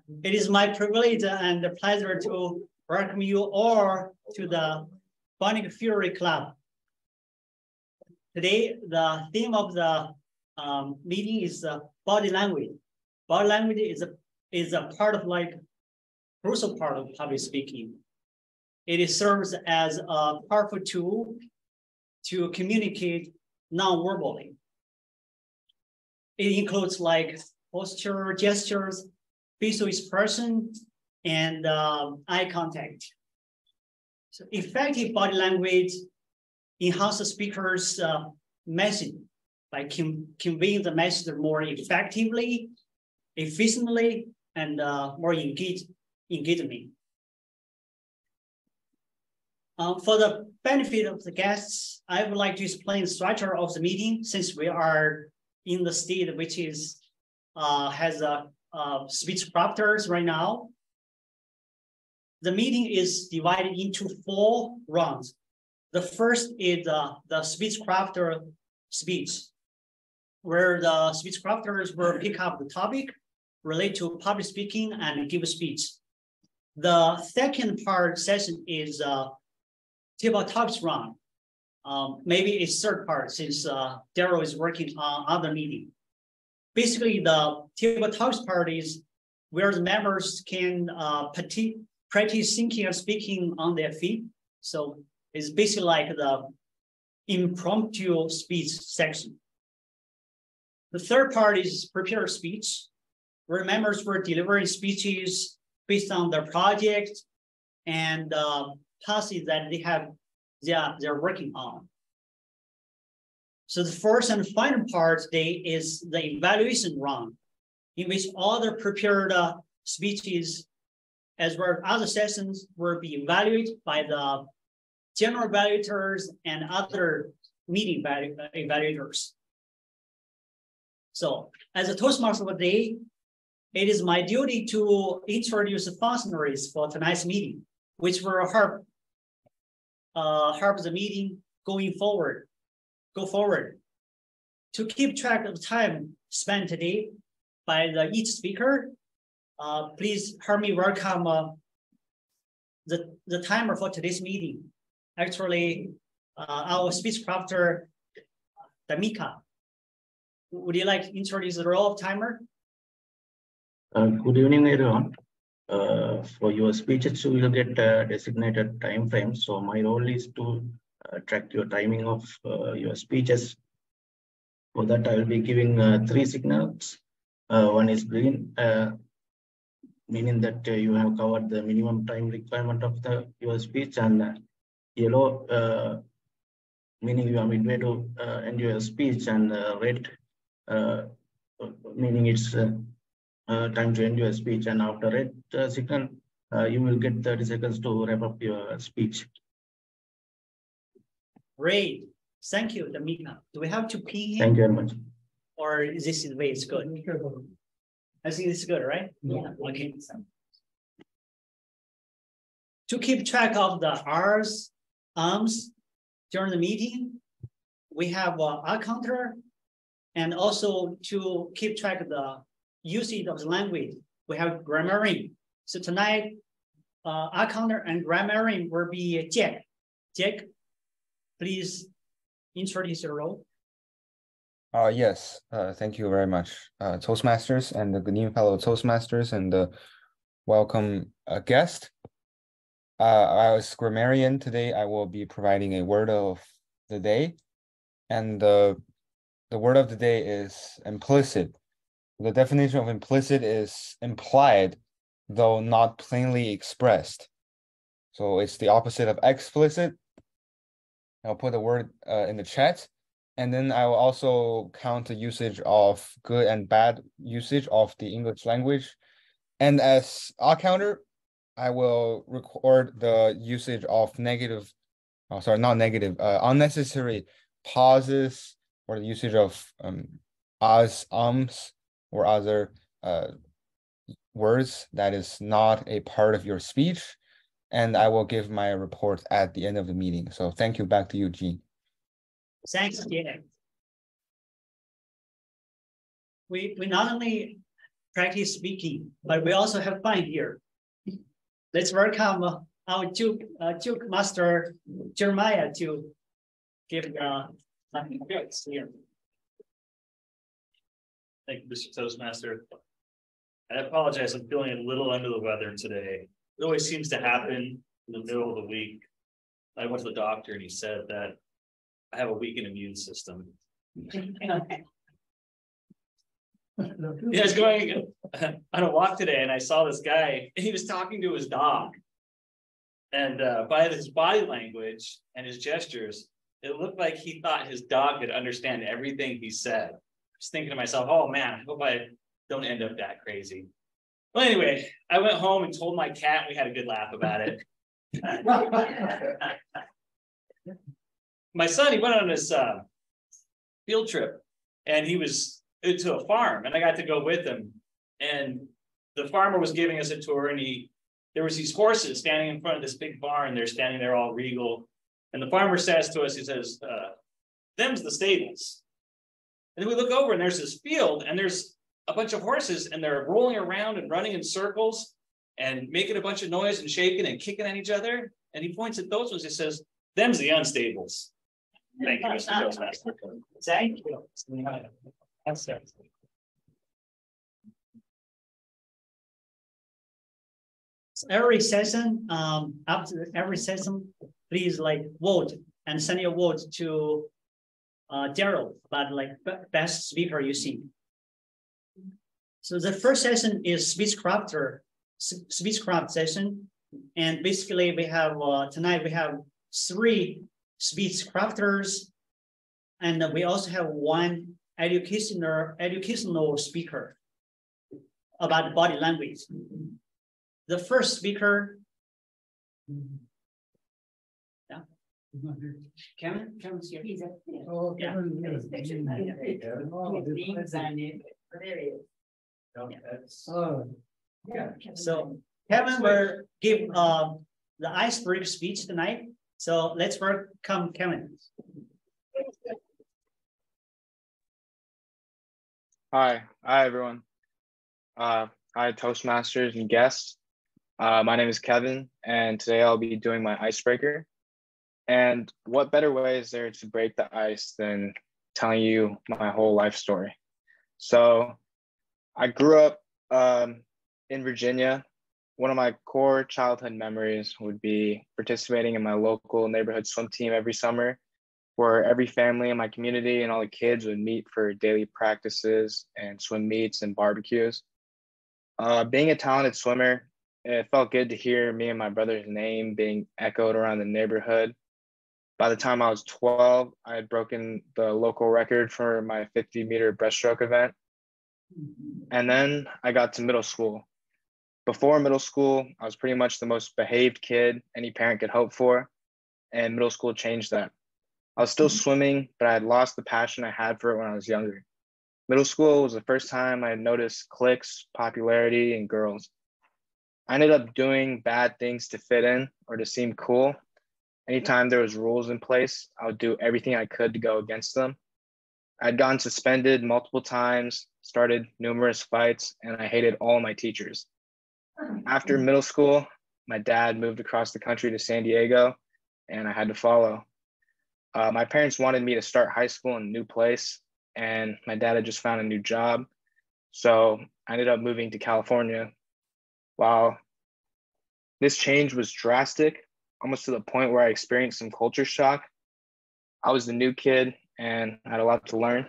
It is my privilege and pleasure to welcome you all to the Phonic Fury Club. Today, the theme of the meeting is body language. Body language is a part of crucial part of public speaking. It serves as a powerful tool to communicate non-verbally. It includes posture, gestures, facial expression, and eye contact. So effective body language enhances the speaker's message by conveying the message more effectively, efficiently, and more engagement. For the benefit of the guests, I would like to explain the structure of the meeting since we are in the state which is has speechcrafters right now. The meeting is divided into 4 rounds. The first is the speechcrafter speech, where the speechcrafters will pick up the topic related to public speaking and give a speech. The second part session is table topics round. Maybe it's third part since Daryl is working on other meeting. Basically, the table topics part is where the members can practice thinking and speaking on their feet. So it's basically like the impromptu speech section. The third part is prepared speech, where members were delivering speeches based on their project and tasks that they're working on. So the first and final part today is the evaluation round, in which all the prepared speeches as well as other sessions will be evaluated by the general evaluators and other meeting evaluators. So as a Toastmaster of the day, it is my duty to introduce the functionaries for tonight's meeting, which will help the meeting go forward. To keep track of the time spent today by each speaker, please help me welcome the timer for today's meeting. Actually, our speechcrafter, Damika. Would you like to introduce the role of timer? Good evening, everyone. For your speeches, you will get designated time frames. So my role is to track your timing of your speeches. For that, I will be giving 3 signals. One is green, meaning that you have covered the minimum time requirement of your speech, and yellow, meaning you are midway to end your speech, and red, meaning it's time to end your speech. And after red signal, you will get 30 seconds to wrap up your speech. Great. Thank you, Damika. Do we have to ping him? Thank you very much. Or is this the way it's good? I think it's good, right? Yeah. Okay. To keep track of the R's, during the meeting, we have a counter, and also to keep track of the usage of the language, we have grammarian. So tonight, a counter and grammarian will be Jack. Jack, please introduce your role. Yes, thank you very much, Toastmasters and the good evening, fellow Toastmasters and the welcome guest. As grammarian today, I will be providing a word of the day, and the word of the day is implicit. The definition of implicit is implied, though not plainly expressed. So it's the opposite of explicit. I'll put the word in the chat. And then I will also count the usage of good and bad usage of the English language. And as a counter, I will record the usage of unnecessary pauses, or the usage of as, or other words that is not a part of your speech. And I will give my report at the end of the meeting. So thank you. Back to you, Gene. Thanks, Jack. We not only practice speaking, but we also have fun here. Let's welcome our Duke Master Jeremiah to give something here. Thank you, Mr. Toastmaster. I apologize, I'm feeling a little under the weather today. It always seems to happen in the middle of the week. I went to the doctor and he said that I have a weakened immune system. I was going on a walk today and I saw this guy and he was talking to his dog. And by his body language and his gestures, it looked like he thought his dog could understand everything he said. I was thinking to myself, oh man, I hope I don't end up that crazy. Well, anyway, I went home and told my cat, we had a good laugh about it. My son, he went on this field trip and he was to a farm and I got to go with him. And the farmer was giving us a tour and there was these horses standing in front of this big barn. They're standing there all regal. And the farmer says to us, he says, them's the stables. And then we look over and there's this field and there's a bunch of horses and they're rolling around and running in circles and making a bunch of noise and shaking and kicking at each other. And he points at those ones. He says, them's the unstables. Thank you, Mr. Toastmaster. Thank you. Every session, after every session, please vote and send your vote to Daryl about best speaker you see. So the first session is Speechcraft session, and basically we have tonight we have 3 Speechcrafters, and we also have 1 educational speaker about body language. The first speaker, yeah. Kevin's here. He's a, Oh, yeah. So Kevin will give the icebreaker speech tonight. So let's welcome Kevin. Hi everyone. Hi Toastmasters and guests. My name is Kevin, and today I'll be doing my icebreaker. And what better way is there to break the ice than telling you my whole life story? So I grew up in Virginia. One of my core childhood memories would be participating in my local neighborhood swim team every summer, where every family in my community and all the kids would meet for daily practices and swim meets and barbecues. Being a talented swimmer, it felt good to hear me and my brother's name being echoed around the neighborhood. By the time I was 12, I had broken the local record for my 50-meter breaststroke event. And then I got to middle school. Before middle school, I was pretty much the most behaved kid any parent could hope for, and middle school changed that. I was still swimming, but I had lost the passion I had for it when I was younger. Middle school was the first time I noticed cliques, popularity, and girls. I ended up doing bad things to fit in or to seem cool. Anytime there was rules in place, I would do everything I could to go against them. I'd gotten suspended multiple times, started numerous fights, and I hated all my teachers. After middle school, my dad moved across the country to San Diego, and I had to follow. My parents wanted me to start high school in a new place, and my dad had just found a new job. So I ended up moving to California. Wow. This change was drastic, almost to the point where I experienced some culture shock. I was the new kid and I had a lot to learn.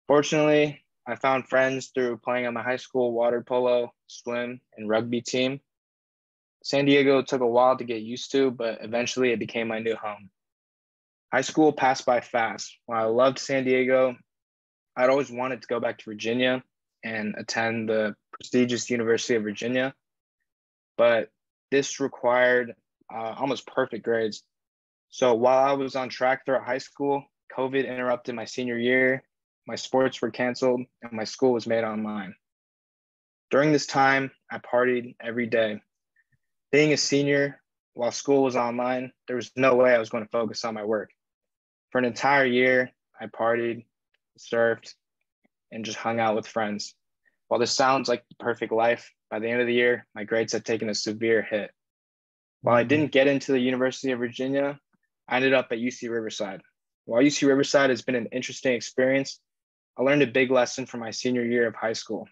Fortunately, I found friends through playing on my high school water polo, swim, and rugby team. San Diego took a while to get used to, but eventually it became my new home. High school passed by fast. While I loved San Diego, I'd always wanted to go back to Virginia and attend the prestigious University of Virginia, but this required almost perfect grades. So while I was on track throughout high school, COVID interrupted my senior year, my sports were canceled, and my school was made online. During this time, I partied every day. Being a senior, while school was online, there was no way I was going to focus on my work. For an entire year, I partied, surfed, and just hung out with friends. While this sounds like the perfect life, by the end of the year, my grades had taken a severe hit. While I didn't get into the University of Virginia, I ended up at UC Riverside. While UC Riverside has been an interesting experience, I learned a big lesson from my senior year of high school.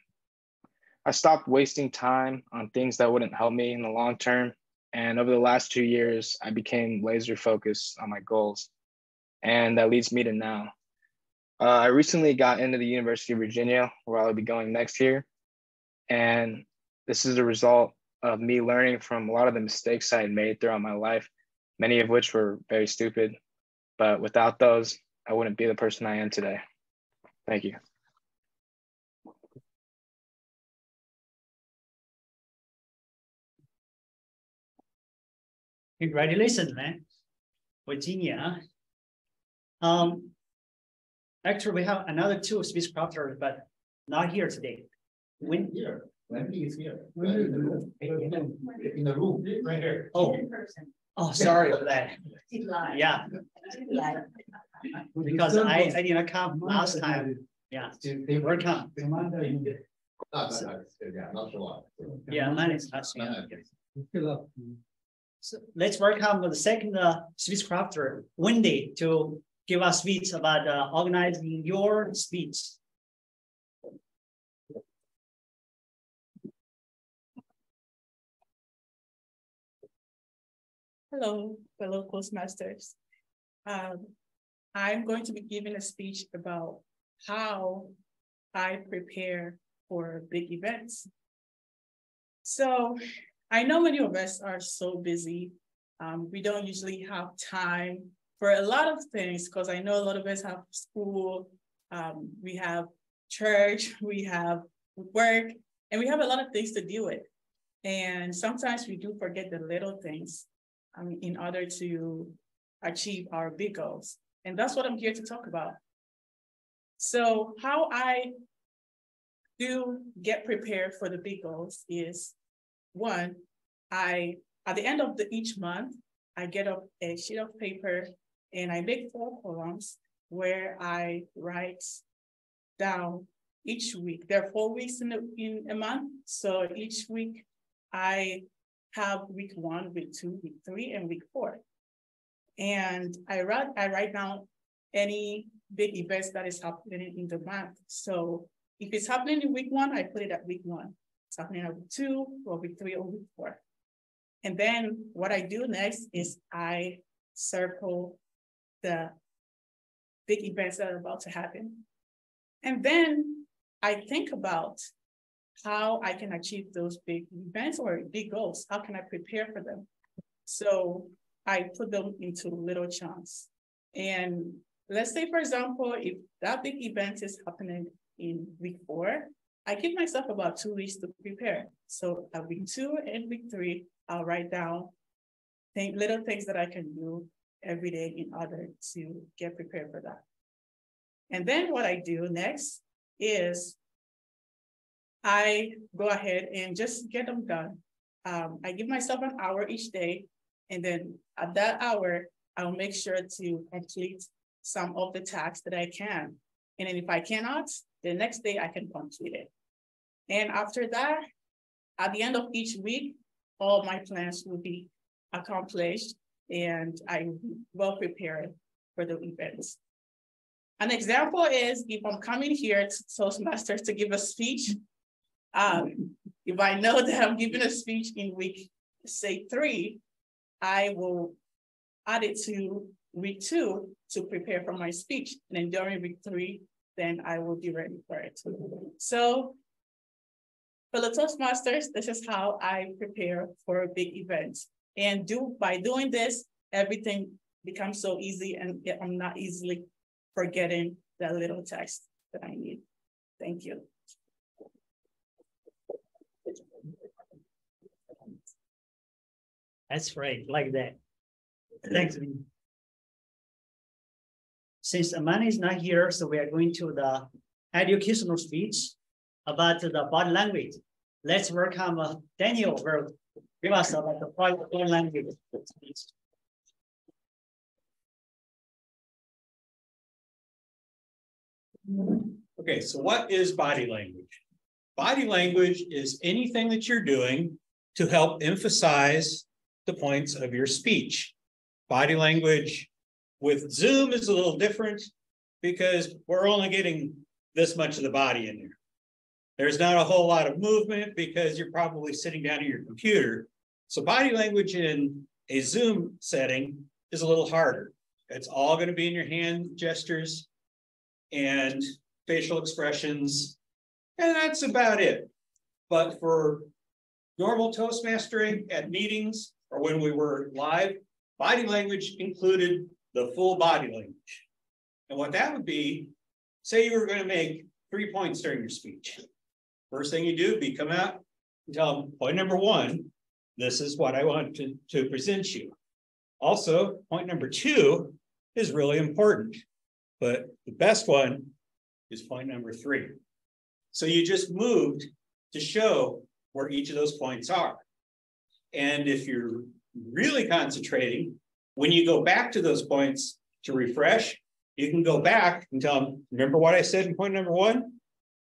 I stopped wasting time on things that wouldn't help me in the long term. And over the last 2 years, I became laser focused on my goals. And that leads me to now. I recently got into the University of Virginia, where I'll be going next year. And this is a result of me learning from a lot of the mistakes I had made throughout my life, many of which were very stupid. But without those, I wouldn't be the person I am today. Thank you. Congratulations, man. Virginia. Actually, we have another 2 speechcrafters, but not here today. When here? Wendy is here. In the room, right here. Oh, sorry for that. Yeah. Because I didn't come last time. Yeah, they were come. Yeah, mine is not here. So let's welcome the second speechcrafter, Wendy, to give us speech about organizing your speech. Hello, fellow Toastmasters. I'm going to be giving a speech about how I prepare for big events. So I know many of us are so busy. We don't usually have time for a lot of things because I know a lot of us have school, we have church, we have work, and we have a lot of things to deal with. And sometimes we do forget the little things in order to achieve our big goals. And that's what I'm here to talk about. So how I do get prepared for the big goals is, one, at the end of each month, I get up a sheet of paper and I make 4 columns where I write down each week. There are 4 weeks in a month. So each week I have week 1, week 2, week 3, and week 4. And I write down any big events that is happening in the month. So if it's happening in week 1, I put it at week 1. It's happening at week 2, or week 3, or week 4. And then what I do next is I circle the big events that are about to happen. And then I think about how I can achieve those big events or big goals. How can I prepare for them? So I put them into little chunks. And let's say, for example, if that big event is happening in week 4, I give myself about 2 weeks to prepare. So at week 2 and week 3, I'll write down little things that I can do every day in order to get prepared for that. And then what I do next is I go ahead and just get them done. I give myself an hour each day, and then at that hour, I'll make sure to complete some of the tasks that I can. And then if I cannot, the next day I can complete it. And after that, at the end of each week, all my plans will be accomplished and I'm well prepared for the events. An example is if I'm coming here to Toastmasters to give a speech, if I know that I'm giving a speech in week, say 3, I will add it to week 2 to prepare for my speech. And then during week 3, then I will be ready for it. So for the Toastmasters, this is how I prepare for a big event. And by doing this, everything becomes so easy and I'm not easily forgetting the little text that I need. Thank you. That's great, like that. Thanks. Since Amanda is not here, so we are going to the educational speech about the body language. Let's welcome Daniel, who will give us about the body language speech. Okay, so what is body language? Body language is anything that you're doing to help emphasize the points of your speech. Body language with Zoom is a little different because we're only getting this much of the body in there. There's not a whole lot of movement because you're probably sitting down at your computer. So body language in a Zoom setting is a little harder. It's all going to be in your hand gestures and facial expressions, and that's about it. But for normal Toastmastering at meetings or when we were live, body language included the full body language. And what that would be, say you were going to make 3 points during your speech. First thing you do would be come out and tell them, point number 1, this is what I want to present you. Also, point number 2 is really important, but the best one is point number 3. So you just moved to show where each of those points are. And if you're really concentrating, when you go back to those points to refresh, you can go back and tell them, remember what I said in point number 1?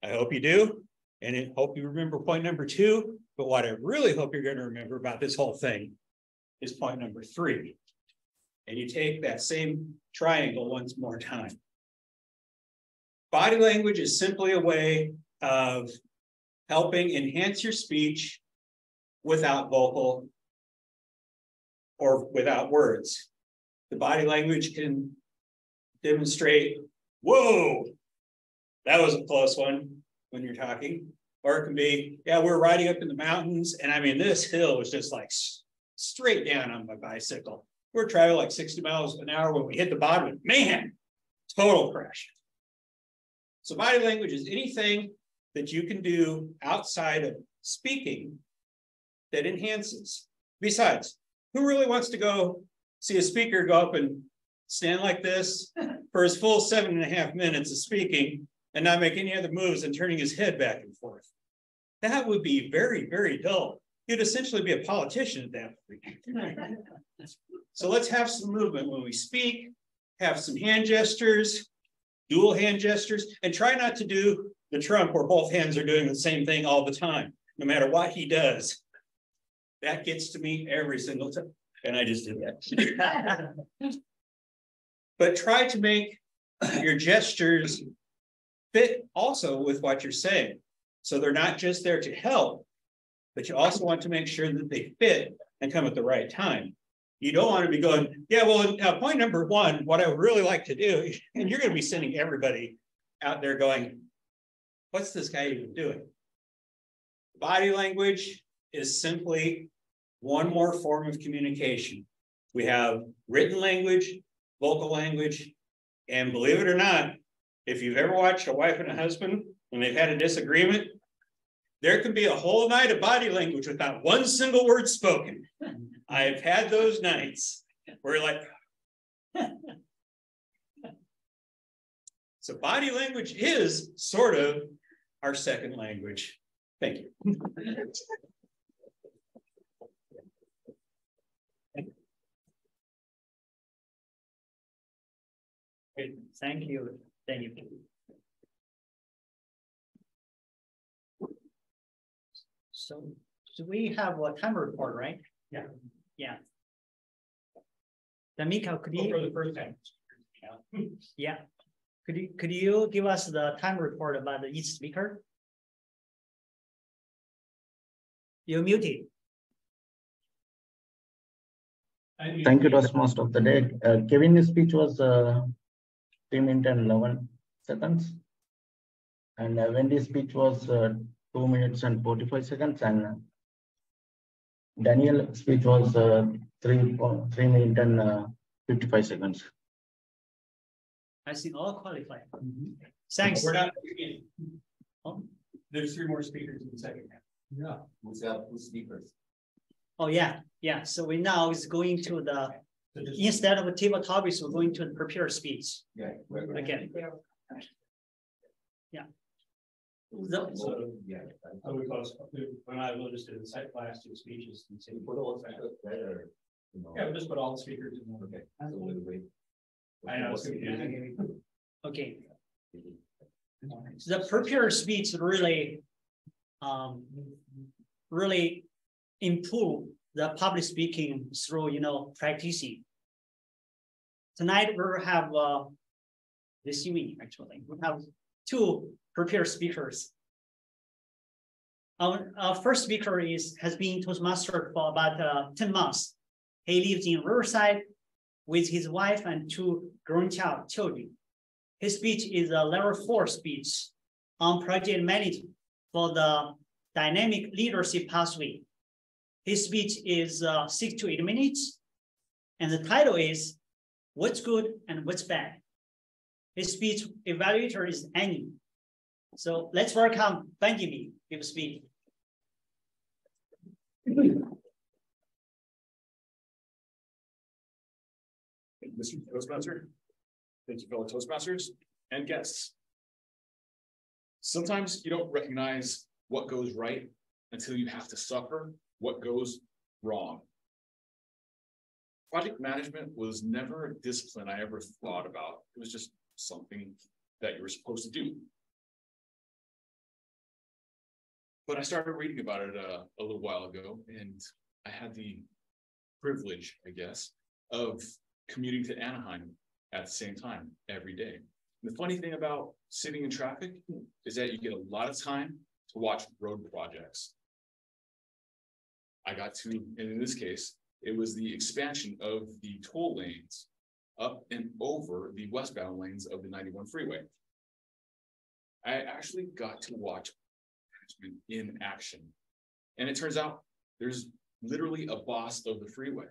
I hope you do. And I hope you remember point number 2. But what I really hope you're going to remember about this whole thing is point number 3. And you take that same triangle once more time. Body language is simply a way of helping enhance your speech without vocal or without words. The body language can demonstrate, whoa, that was a close one when you're talking. Or it can be, yeah, we're riding up in the mountains, and I mean, this hill was just like straight down on my bicycle. We're traveling like 60 miles an hour when we hit the bottom, man, total crash. So body language is anything that you can do outside of speaking that enhances. Besides, who really wants to go see a speaker go up and stand like this for his full 7.5 minutes of speaking and not make any other moves and turning his head back and forth? That would be very, very dull. You'd essentially be a politician at that point. So let's have some movement when we speak, have some hand gestures, dual hand gestures, and try not to do the Trump where both hands are doing the same thing all the time, no matter what he does. That gets to me every single time. And I just did that. But try to make your gestures fit also with what you're saying. So they're not just there to help, but you also want to make sure that they fit and come at the right time. You don't want to be going, yeah, well, point number 1, what I would really like to do, and you're going to be sending everybody out there going, what's this guy even doing? Body language is simply one more form of communication. We have written language, vocal language, and believe it or not, if you've ever watched a wife and a husband when they've had a disagreement, there can be a whole night of body language without one single word spoken. I've had those nights where you're like, so body language is sort of our second language. Thank you. Thank you. Thank you. So do we have a time report, right? Yeah. Yeah. Then Mika, could you? For the first time. Yeah. Could you give us the time report about each speaker? You're muted. Thank you, Toastmaster of the day. Kevin's speech was 3 minutes and 11 seconds. And Wendy's speech was 2 minutes and 45 seconds. And Daniel's speech was 3 minutes and 55 seconds. I think all qualified. Thanks. We're not beginning. Oh, there's 3 more speakers in the second half. Yeah, we have 2 speakers. Oh yeah, yeah. So we now is going to the instead of a table topics, we're going to the prepare speech. Yeah. Again. Yeah. So yeah, so we close when I will just do the site class 2 speeches and say put all better. Yeah, we'll just put all the speakers in one. Okay. I know it's confusing. Okay. So the prepare speech really really improve the public speaking through, practicing. Tonight we have this evening, actually, we have two prepared speakers. Our first speaker has been Toastmaster for about 10 months. He lives in Riverside with his wife and two grown children. His speech is a level 4 speech on project management for the dynamic leadership pathway. His speech is 6 to 8 minutes, and the title is What's Good and What's Bad. His speech evaluator is Annie. So let's welcome Benjamin to speak. Mr. Toastmaster, thank you, fellow Toastmasters and guests. Sometimes you don't recognize what goes right until you have to suffer what goes wrong. Project management was never a discipline I ever thought about. It was just something that you were supposed to do. But I started reading about it a little while ago, and I had the privilege, I guess, of commuting to Anaheim at the same time every day. And the funny thing about sitting in traffic is that you get a lot of time to watch road projects. I got to, and in this case, it was the expansion of the toll lanes up and over the westbound lanes of the 91 freeway. I actually got to watch management in action. And it turns out there's literally a boss of the freeway.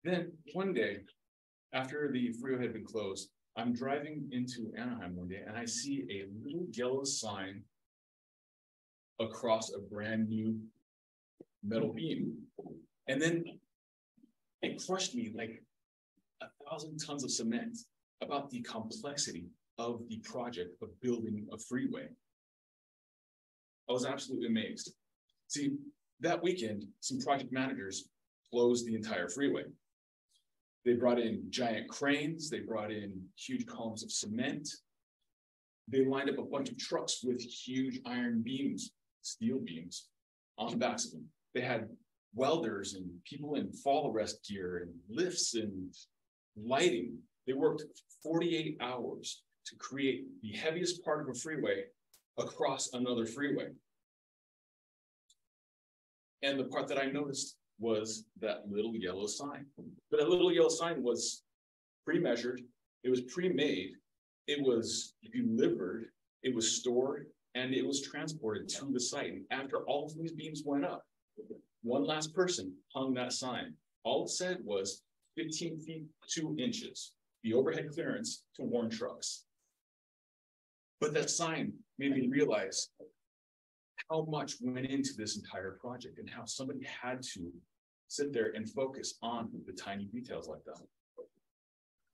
Then one day, after the freeway had been closed, I'm driving into Anaheim one day and I see a little yellow sign across a brand new metal beam. And then it crushed me like 1,000 tons of cement about the complexity of the project of building a freeway. I was absolutely amazed. See, that weekend, some project managers closed the entire freeway. They brought in giant cranes, they brought in huge columns of cement. They lined up a bunch of trucks with huge iron beams, steel beams, on the backs of them. They had welders and people in fall arrest gear and lifts and lighting. They worked 48 hours to create the heaviest part of a freeway across another freeway. And the part that I noticed was that little yellow sign. But that little yellow sign was pre-measured, it was pre-made, it was delivered, it was stored, and it was transported to the site. And after all of these beams went up, one last person hung that sign. All it said was 15 feet 2 inches, the overhead clearance to warn trucks. But that sign made me realize how much went into this entire project and how somebody had to sit there and focus on the tiny details like that.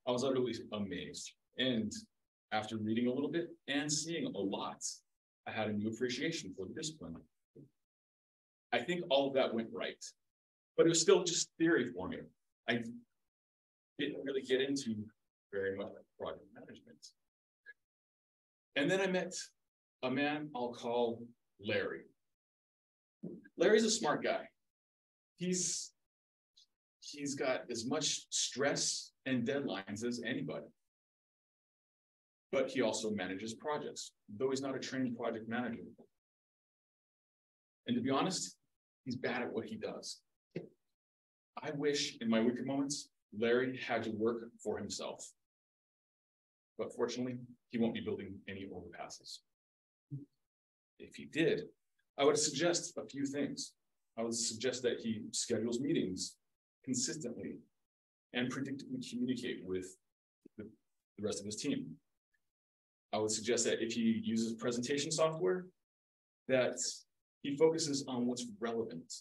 I was utterly amazed. And after reading a little bit and seeing a lot, I had a new appreciation for the discipline. I think all of that went right, but it was still just theory for me. I didn't really get into very much project management. And then I met a man I'll call Larry. Larry's a smart guy. He's got as much stress and deadlines as anybody. But he also manages projects, though he's not a trained project manager. And to be honest, he's bad at what he does. I wish in my weaker moments, Larry had to work for himself. But fortunately, he won't be building any overpasses. If he did, I would suggest a few things. I would suggest that he schedules meetings consistently and predictably communicate with the rest of his team. I would suggest that if he uses presentation software, that he focuses on what's relevant.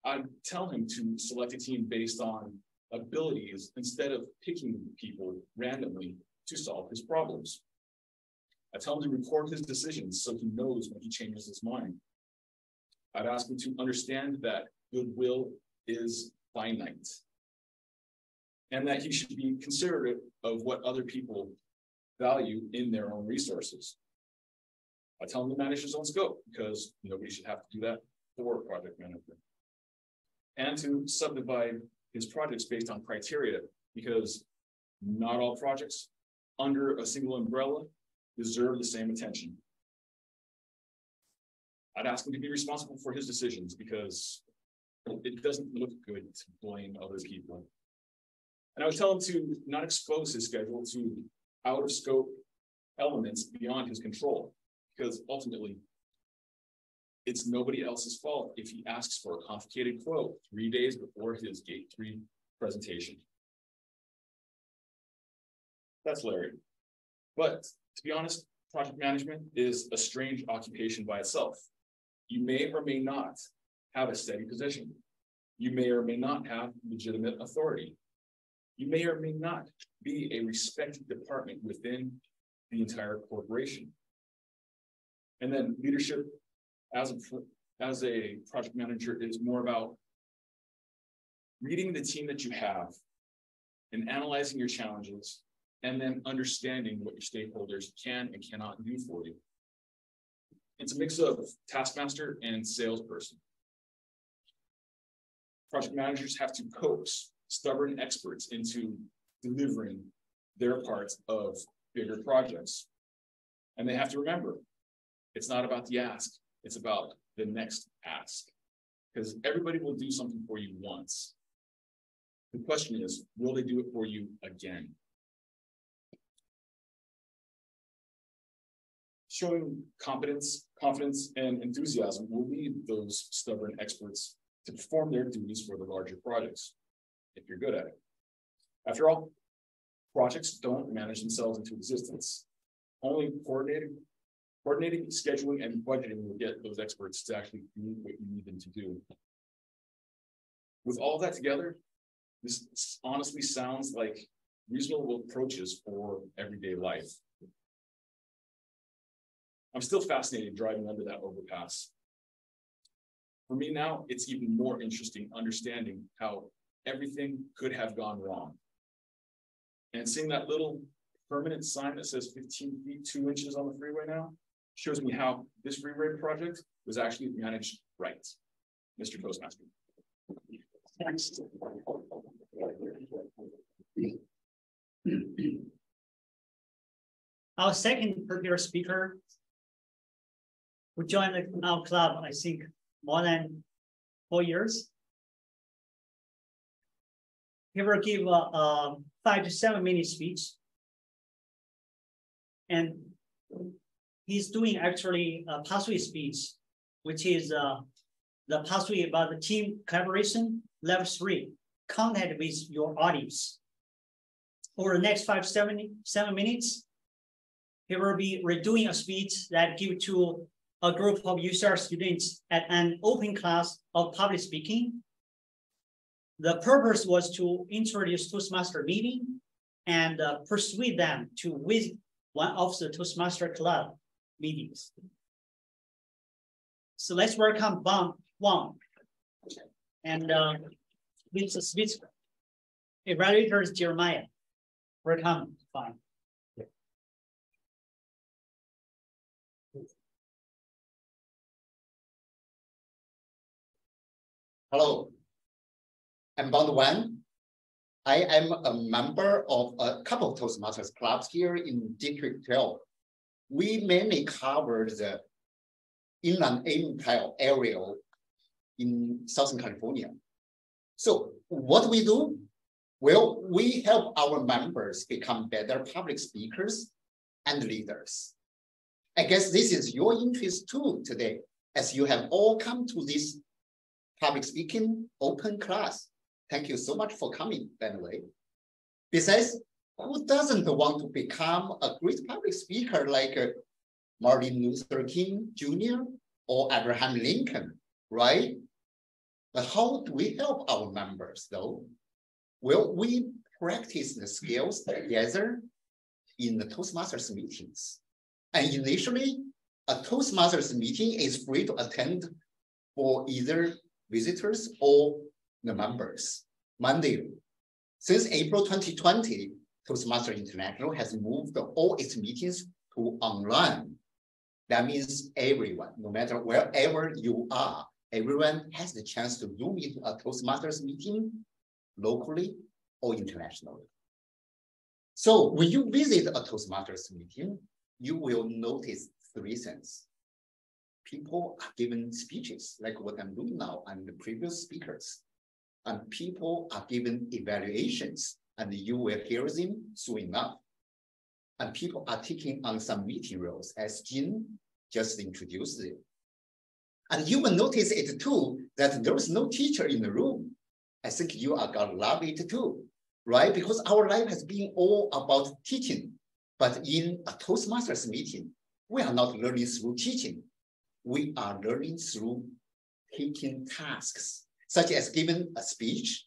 I'd tell him to select a team based on abilities instead of picking people randomly to solve his problems. I tell him to record his decisions so he knows when he changes his mind. I'd ask him to understand that goodwill is finite and that he should be considerate of what other people value in their own resources. I tell him to manage his own scope because nobody should have to do that for a project manager. And to subdivide his projects based on criteria, because not all projects under a single umbrella deserve the same attention. I'd ask him to be responsible for his decisions because it doesn't look good to blame other people. And I would tell him to not expose his schedule to out of scope elements beyond his control, because ultimately it's nobody else's fault if he asks for a complicated quote 3 days before his Gate 3 presentation. That's Larry. But to be honest, project management is a strange occupation by itself. You may or may not have a steady position. You may or may not have legitimate authority. You may or may not be a respected department within the entire corporation. And then leadership as a project manager is more about reading the team that you have and analyzing your challenges, and then understanding what your stakeholders can and cannot do for you. It's a mix of taskmaster and salesperson. Project managers have to coax stubborn experts into delivering their parts of bigger projects. And they have to remember, it's not about the ask, it's about the next ask. Because everybody will do something for you once. The question is, will they do it for you again? Showing competence, confidence, and enthusiasm will lead those stubborn experts to perform their duties for the larger projects, if you're good at it. After all, projects don't manage themselves into existence. Only coordinating, scheduling, and budgeting will get those experts to actually do what you need them to do. With all that together, this honestly sounds like reasonable approaches for everyday life. I'm still fascinated driving under that overpass. For me now, it's even more interesting understanding how everything could have gone wrong. And seeing that little permanent sign that says 15 feet 2 inches on the freeway now shows me how this freeway project was actually managed right. Mr. Toastmaster. Thanks. Our second prepared speaker who joined our club, I think, more than 4 years. He will give a 5 to 7 minute speech. And he's doing actually a pathway speech, which is the pathway about the team collaboration, level 3, contact with your audience. Over the next 5 to 7 minutes, he will be redoing a speech that give to a group of UCR students at an open class of public speaking. The purpose was to introduce Toastmaster meeting and persuade them to visit one of the Toastmaster club meetings. So let's welcome Wang. And with the speech evaluator is Jeremiah. Welcome, fine. Hello, I'm Bond Wan. I am a member of a couple of Toastmasters clubs here in District 12. We mainly cover the inland empire area in Southern California. So what we do? Well, we help our members become better public speakers and leaders. I guess this is your interest too today, as you have all come to this public speaking open class. Thank you so much for coming, by the way. Besides, who doesn't want to become a great public speaker like Martin Luther King Jr. or Abraham Lincoln, right? But how do we help our members though? Well, we practice the skills together in the Toastmasters meetings. And initially, a Toastmasters meeting is free to attend for either visitors or the members. Monday, since April 2020, Toastmasters International has moved all its meetings to online. That means everyone, no matter wherever you are, everyone has the chance to zoom into a Toastmasters meeting locally or internationally. So when you visit a Toastmasters meeting, you will notice three things. People are given speeches like what I'm doing now and the previous speakers. And people are given evaluations and you will hear them soon enough. And people are taking on some meeting roles as Jin just introduced them. And you will notice it too, that there is no teacher in the room. I think you are gonna love it too, right? Because our life has been all about teaching. But in a Toastmasters meeting, we are not learning through teaching. We are learning through taking tasks, such as giving a speech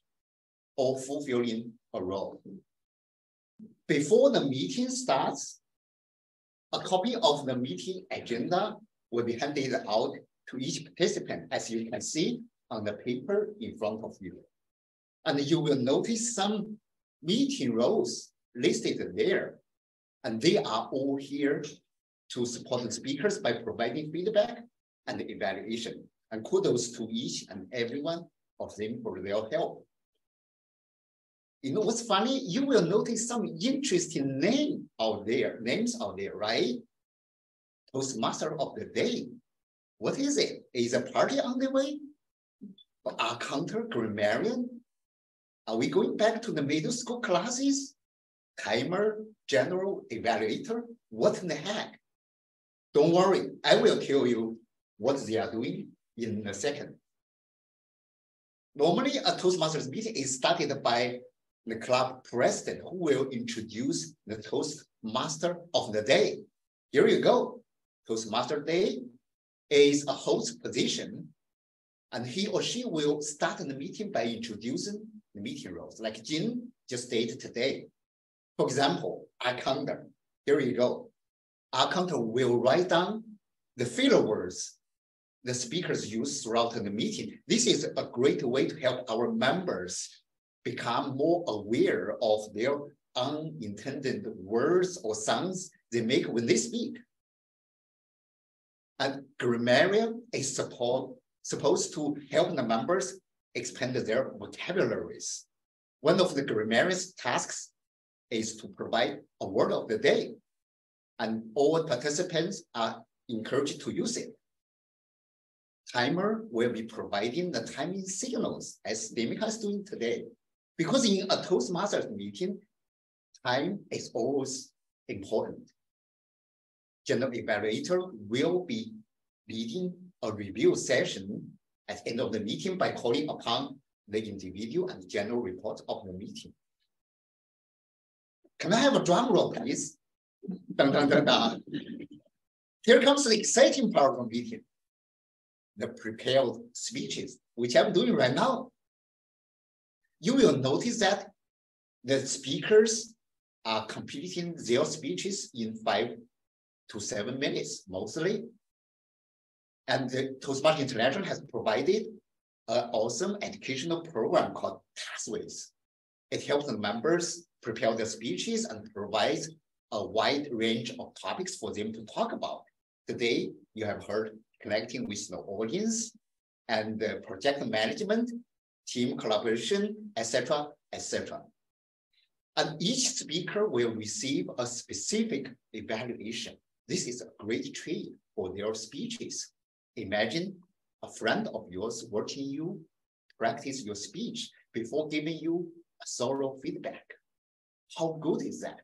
or fulfilling a role. Before the meeting starts, a copy of the meeting agenda will be handed out to each participant, as you can see on the paper in front of you. And you will notice some meeting roles listed there. And they are all here to support the speakers by providing feedback and evaluation. And kudos to each and every one of them for their help. You know what's funny? You will notice some interesting names out there, right? Toastmaster of the day. What is it? Is a party on the way? Our counter grammarian? Are we going back to the middle school classes? Timer, general evaluator? What in the heck? Don't worry, I will tell you what they are doing in a second. Normally, a Toastmasters meeting is started by the club president who will introduce the Toastmaster of the day. Here you go. Toastmaster Day is a host position, and he or she will start the meeting by introducing the meeting roles, like Jin just did today. For example, our counter. Here you go. Our counter will write down the filler words the speakers use throughout the meeting. This is a great way to help our members become more aware of their unintended words or sounds they make when they speak. And grammarian is supposed to help the members expand their vocabularies. One of the grammarian's tasks is to provide a word of the day, and all participants are encouraged to use it. Timer will be providing the timing signals as Demika is doing today. Because in a Toastmasters meeting, time is always important. General evaluator will be leading a review session at the end of the meeting by calling upon the individual and general report of the meeting. Can I have a drum roll, please? Dun, dun, dun, dun. Here comes the exciting part of the meeting. The prepared speeches, which I'm doing right now. You will notice that the speakers are completing their speeches in 5 to 7 minutes, mostly. And the Toastmasters International has provided an awesome educational program called Pathways. It helps the members prepare their speeches and provides a wide range of topics for them to talk about. Today, you have heard connecting with the audience and the project management, team collaboration, etc., etc. And each speaker will receive a specific evaluation. This is a great treat for their speeches. Imagine a friend of yours watching you practice your speech before giving you a thorough feedback. How good is that?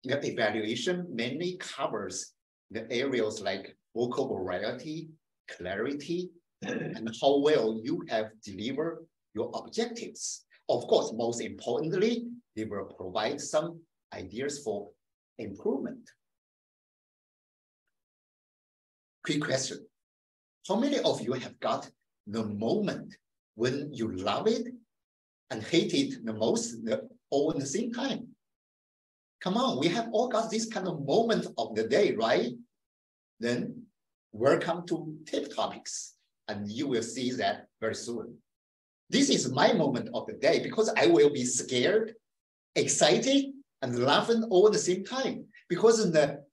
The evaluation mainly covers the areas like vocal variety, clarity, and how well you have delivered your objectives. Of course, most importantly, they will provide some ideas for improvement. Quick question. How many of you have got the moment when you love it and hate it the most all at the same time? Come on, we have all got this kind of moment of the day, right? Then welcome to tip topics, and you will see that very soon. This is my moment of the day because I will be scared, excited and laughing all at the same time, because the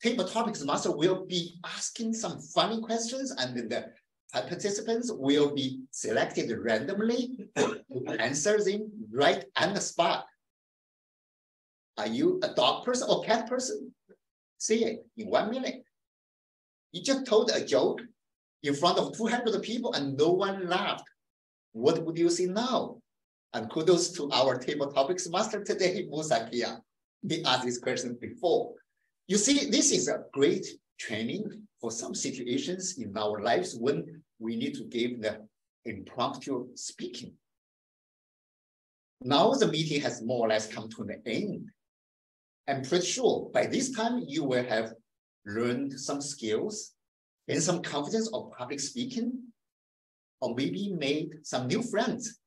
table topics master will be asking some funny questions, and the participants will be selected randomly to answer them right on the spot. Are you a dog person or cat person? Say it in 1 minute. You just told a joke in front of 200 people and no one laughed. What would you say now? And kudos to our table topics master today, Musakia. He asked this question before. You see, this is a great training for some situations in our lives when we need to give the impromptu speaking. Now the meeting has more or less come to an end. I'm pretty sure by this time you will have learned some skills and some confidence of public speaking, or maybe made some new friends.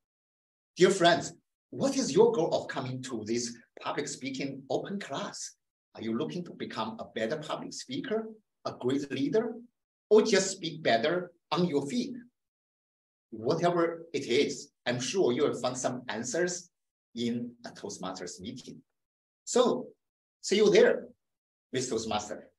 Dear friends, what is your goal of coming to this public speaking open class? Are you looking to become a better public speaker, a great leader, or just speak better on your feet? Whatever it is, I'm sure you will find some answers in a Toastmasters meeting. So, see you there, Mr. Toastmaster.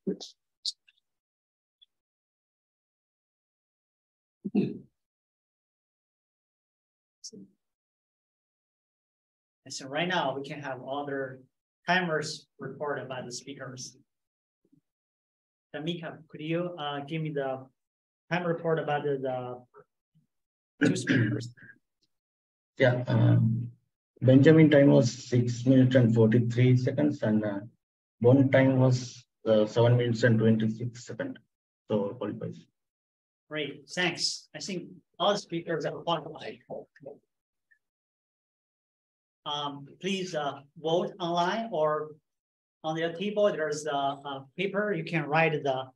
And so right now we can have other timers recorded by the speakers. Tamika, could you give me the time report about the two speakers? Yeah, Benjamin time was 6 minutes and 43 seconds, and Bon time was 7 minutes and 26 seconds. So qualifies. Great, thanks. I think all the speakers are qualified. Please vote online or on your keyboard. There's a paper. You can write the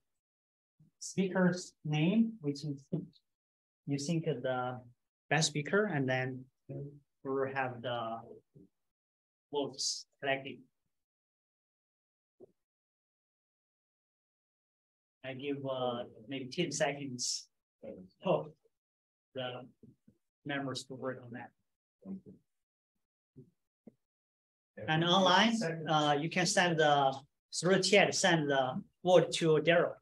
speaker's name, which is you think of the best speaker, and then we'll have the votes collected. I give maybe 10 seconds for the members to work on that. And online, you can send through chat, send the vote to Daryl.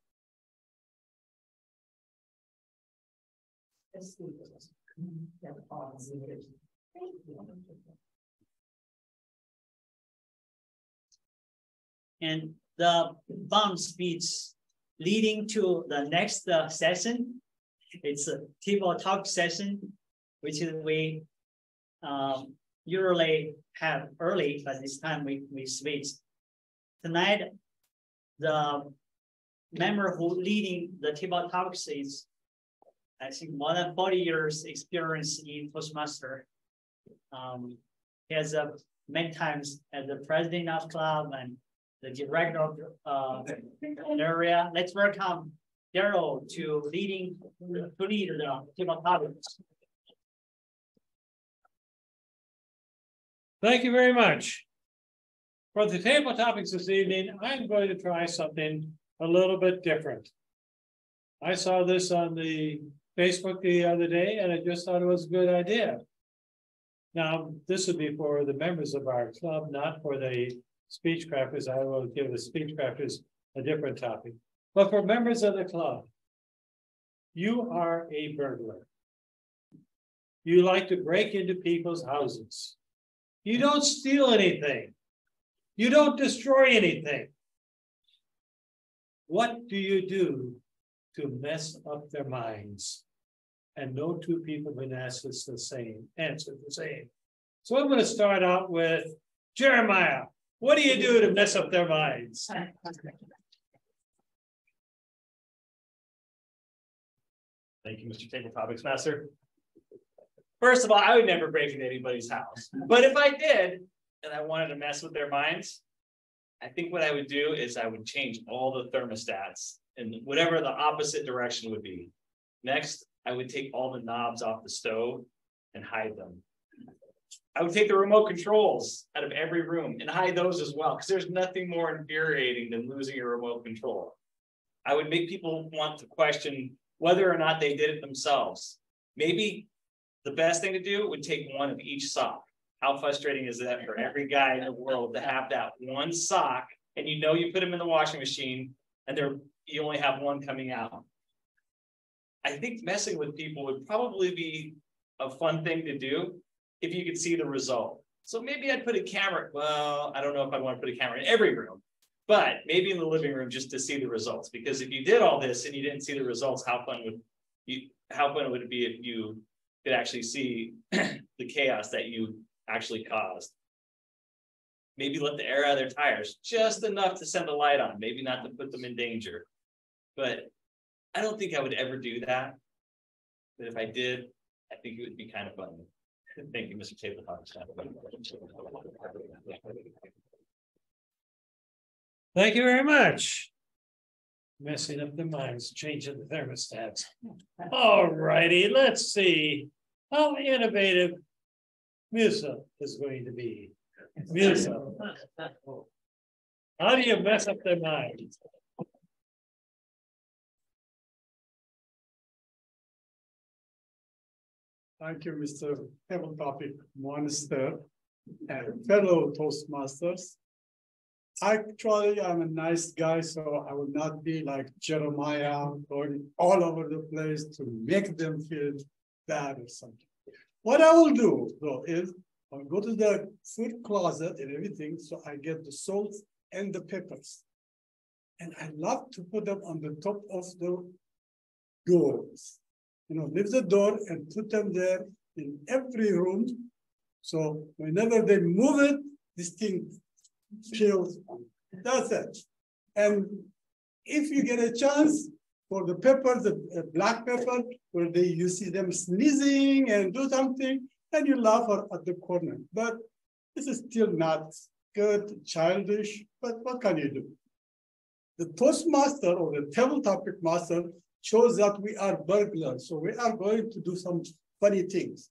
And the bound speech leading to the next session, it's a table talk session, which is we usually have early, but this time we switched. Tonight, the member who leading the table talks is, I think, more than 40 years experience in Toastmaster. He has many times as the president of club and the director of area. Let's welcome Daryl to lead the table talks. Thank you very much. For the table topics this evening, I'm going to try something a little bit different. I saw this on the Facebook the other day, and I just thought it was a good idea. Now, this would be for the members of our club, not for the Speechcrafters. I will give the Speechcrafters a different topic. But for members of the club, you are a burglar. You like to break into people's houses. You don't steal anything. You don't destroy anything. What do you do to mess up their minds? And no two people have been asked this the same, answered the same. So I'm going to start out with Jeremiah. What do you do to mess up their minds? Thank you, Mr. Table Topics Master. First of all, I would never break into anybody's house. But if I did, and I wanted to mess with their minds, I think what I would do is I would change all the thermostats in whatever the opposite direction would be. Next, I would take all the knobs off the stove and hide them. I would take the remote controls out of every room and hide those as well, because there's nothing more infuriating than losing your remote control. I would make people want to question whether or not they did it themselves. Maybe the best thing to do would take one of each sock. How frustrating is that for every guy in the world to have that one sock and you know you put them in the washing machine and you only have one coming out. I think messing with people would probably be a fun thing to do if you could see the result. So maybe I'd put a camera. Well, I don't know if I want to put a camera in every room, but maybe in the living room just to see the results. Because if you did all this and you didn't see the results, how fun would it be if you could actually see the chaos that you actually caused? Maybe let the air out of their tires just enough to send a light on, maybe not to put them in danger. But I don't think I would ever do that. But if I did, I think it would be kind of fun. Thank you, Mr. Tabletop. Thank you very much. Messing up the minds, changing the thermostats. All righty, let's see how innovative Musa is going to be. Musa, how do you mess up their minds? Thank you, Mr. Tabletop Monster and fellow Toastmasters. Actually, I'm a nice guy, so I will not be like Jeremiah going all over the place to make them feel bad or something. What I will do, though, is I'll go to the food closet and everything, so I get the salt and the peppers. And I love to put them on the top of the doors. You know, leave the door and put them there in every room. So whenever they move it, this thing feels, that's it. And if you get a chance for the pepper, the black pepper, where you see them sneezing and do something, and you laugh at the corner. But this is still not good, childish, but what can you do? The Toastmaster or the tabletop master shows that we are burglars, so we are going to do some funny things.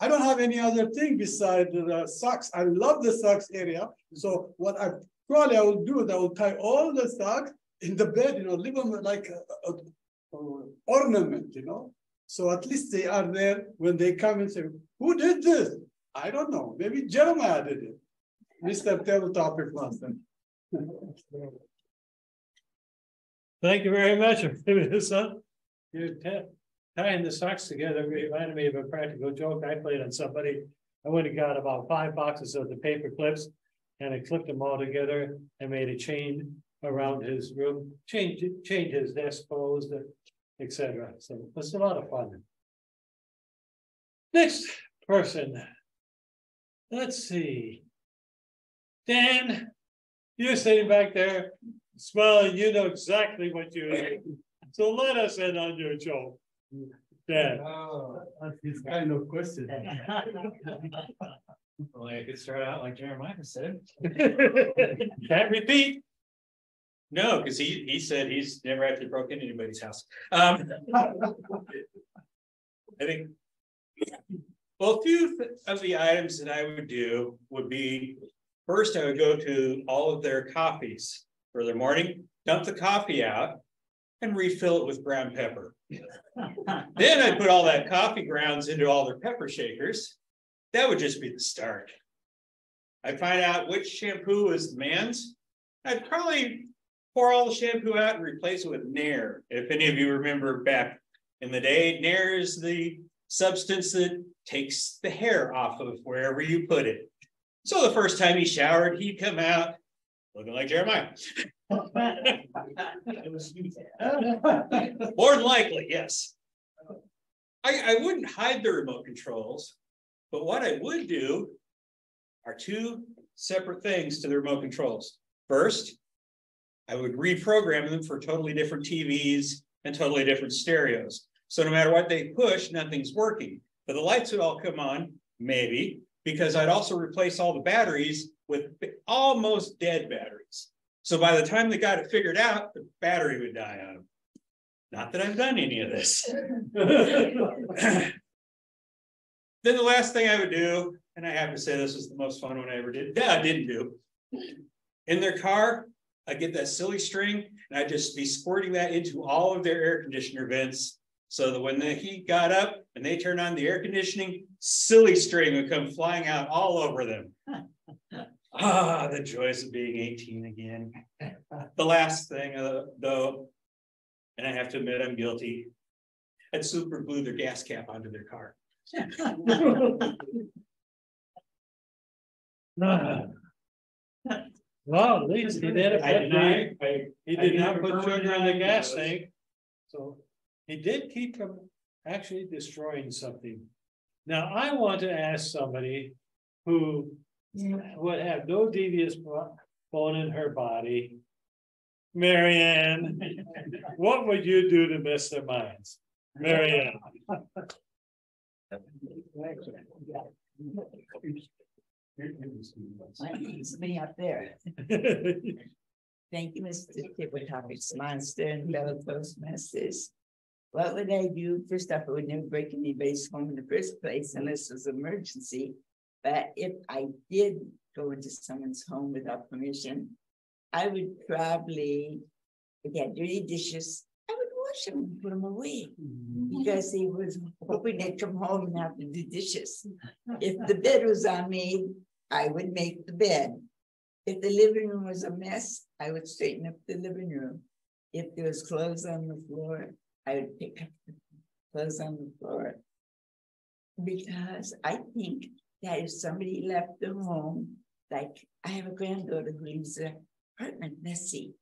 I don't have any other thing beside the socks. I love the socks area. So what I will do is I will tie all the socks in the bed, you know, leave them like an ornament, you know. So at least they are there when they come and say, who did this? I don't know. Maybe Jeremiah did it. Mr. Tabletop Master. Thank you very much, Musa. You're tying the socks together reminded me of a practical joke I played on somebody. I went and got about 5 boxes of the paper clips and I clipped them all together and made a chain around his room, changed his desk pose, etc. So it was a lot of fun. Next person. Let's see. Dan, you're sitting back there smiling, you know exactly what you need. So let us in on your joke. Dan. Oh, that's his kind of question. Well, I could start out like Jeremiah said. Can't repeat. No, because he said he's never actually broke into anybody's house. I think, well, a few of the items that I would do would be, first I would go to all of their coffees for their morning, dump the coffee out, and refill it with ground pepper. Then I'd put all that coffee grounds into all their pepper shakers. That would just be the start. I'd find out which shampoo is the man's. I'd probably pour all the shampoo out and replace it with Nair. If any of you remember back in the day, Nair is the substance that takes the hair off of wherever you put it. So the first time he showered, he'd come out looking like Jeremiah. More than likely, yes. I wouldn't hide the remote controls, but what I would do are 2 separate things to the remote controls. First, I would reprogram them for totally different TVs and totally different stereos. So no matter what they push, nothing's working. But the lights would all come on, maybe, because I'd also replace all the batteries with almost dead batteries. So by the time they got it figured out, the battery would die on them. Not that I've done any of this. Then the last thing I would do, and I have to say this was the most fun one I ever did. Yeah, I didn't do. In their car, I'd get that silly string, and I'd just be squirting that into all of their air conditioner vents so that when the heat got up and they turned on the air conditioning, silly string would come flying out all over them. Ah, the joys of being 18 again. The last thing, though, and I have to admit I'm guilty, I'd super glue their gas cap onto their car. Well, at least he did it. He did not I put did sugar in the gas it. tank. So he did keep from actually destroying something. Now, I want to ask somebody who would have no devious bone in her body. Marianne, what would you do to miss their minds? Marianne. It's me up there. Thank you, Mr. Tippetopics Monster and fellow Toastmasters. What would I do? First off, I would never break anybody's home in the first place unless it was an emergency. But if I did go into someone's home without permission, I would probably, if they had dirty dishes, I would wash them and put them away. Because he was hoping they'd come home and have to do dishes. If the bed was unmade, I would make the bed. If the living room was a mess, I would straighten up the living room. If there was clothes on the floor, I would pick up the clothes on the floor. Because I think that if somebody left the home, like I have a granddaughter who leaves her apartment messy.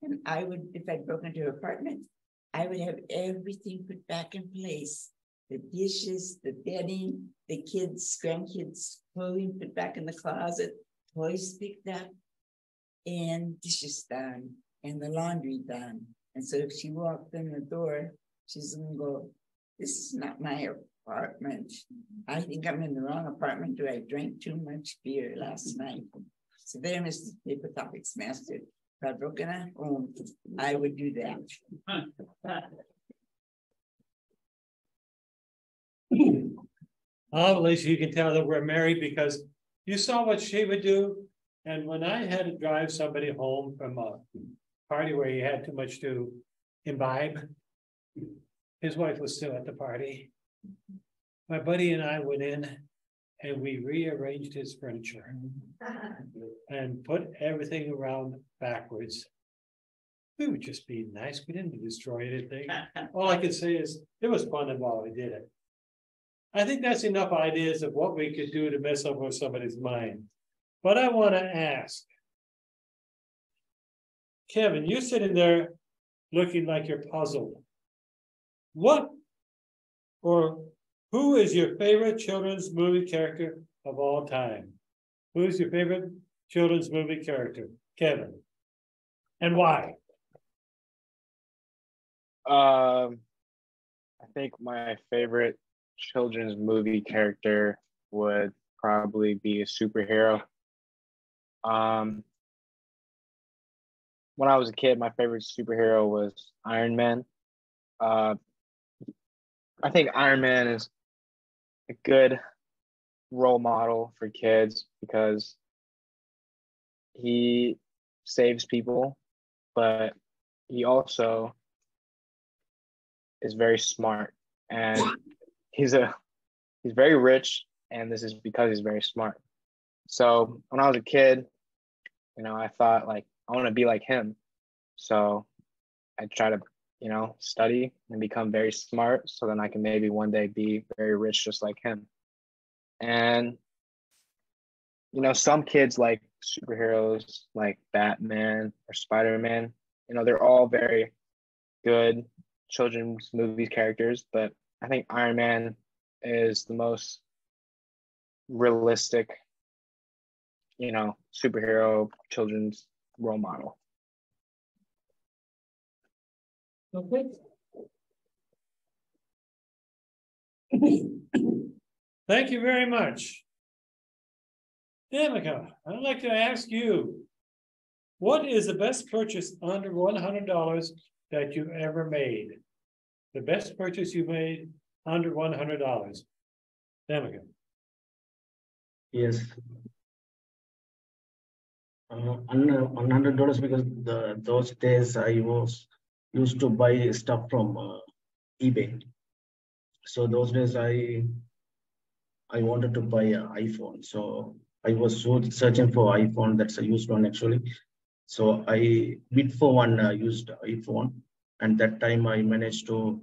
And I would, if I broke into her apartment, I would have everything put back in place. The dishes, the bedding, the kids, grandkids' clothing put back in the closet, toys picked up, and dishes done, and the laundry done. And so if she walked in the door, she's gonna go, this is not my apartment. I think I'm in the wrong apartment. Do I drank too much beer last night? So there, Mr. Paper Topics Master. If I broke in a home, I would do that. Well, at least you can tell that we're married because you saw what she would do. And when I had to drive somebody home from a party where he had too much to imbibe, his wife was still at the party. My buddy and I went in and we rearranged his furniture and put everything around backwards. We were just being nice. We didn't destroy anything. All I could say is it was fun while we did it. I think that's enough ideas of what we could do to mess up with somebody's mind. But I want to ask, Kevin, you're sitting there looking like you're puzzled. What or who is your favorite children's movie character of all time? Who is your favorite children's movie character? Kevin. And why? I think my favorite children's movie character would probably be a superhero. When I was a kid, my favorite superhero was Iron Man. I think Iron Man is a good role model for kids because he saves people, but he also is very smart, and he's very rich, and this is because he's very smart. So when I was a kid, I thought like I want to be like him. So I try to, study and become very smart so then I can maybe one day be very rich just like him. And some kids like superheroes like Batman or Spider-Man. They're all very good children's movie characters, but I think Iron Man is the most realistic, superhero children's role model. Okay. Thank you very much. Danica, I'd like to ask you, what is the best purchase under $100 that you ever made? The best purchase you made under $100. Danica. Yes. Under $100 because those days I was used to buy stuff from eBay. So those days I wanted to buy an iPhone. So I was searching for iPhone. That's a used one actually. So I bid for one used iPhone, and that time I managed to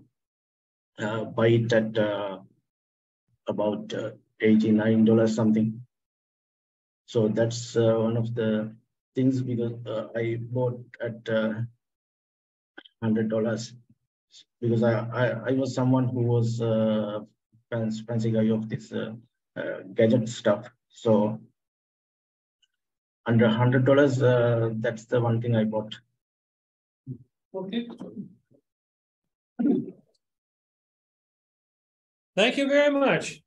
buy it at about $89 something. So that's one of the things, because I bought at $100, because I was someone who was fancy guy of this gadget stuff. So under $100, that's the one thing I bought. Okay. Thank you very much.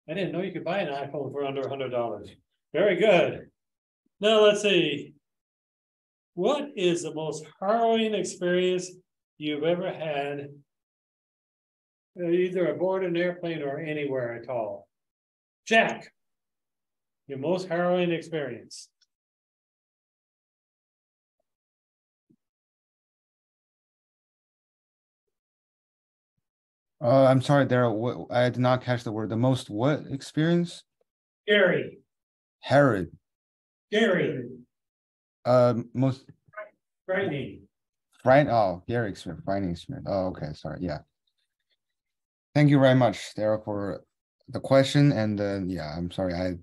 I didn't know you could buy an iPhone for under $100. Very good. Now let's see. What is the most harrowing experience you've ever had, either aboard an airplane or anywhere at all? Jack, your most harrowing experience. I'm sorry, Daryl. I did not catch the word. The most what experience? Gary. Herod. Gary. Most Frightening. Oh, Gary experience. Frightening experience. Oh, okay. Sorry. Yeah. Thank you very much, Daryl, for the question. And yeah, I'm sorry, I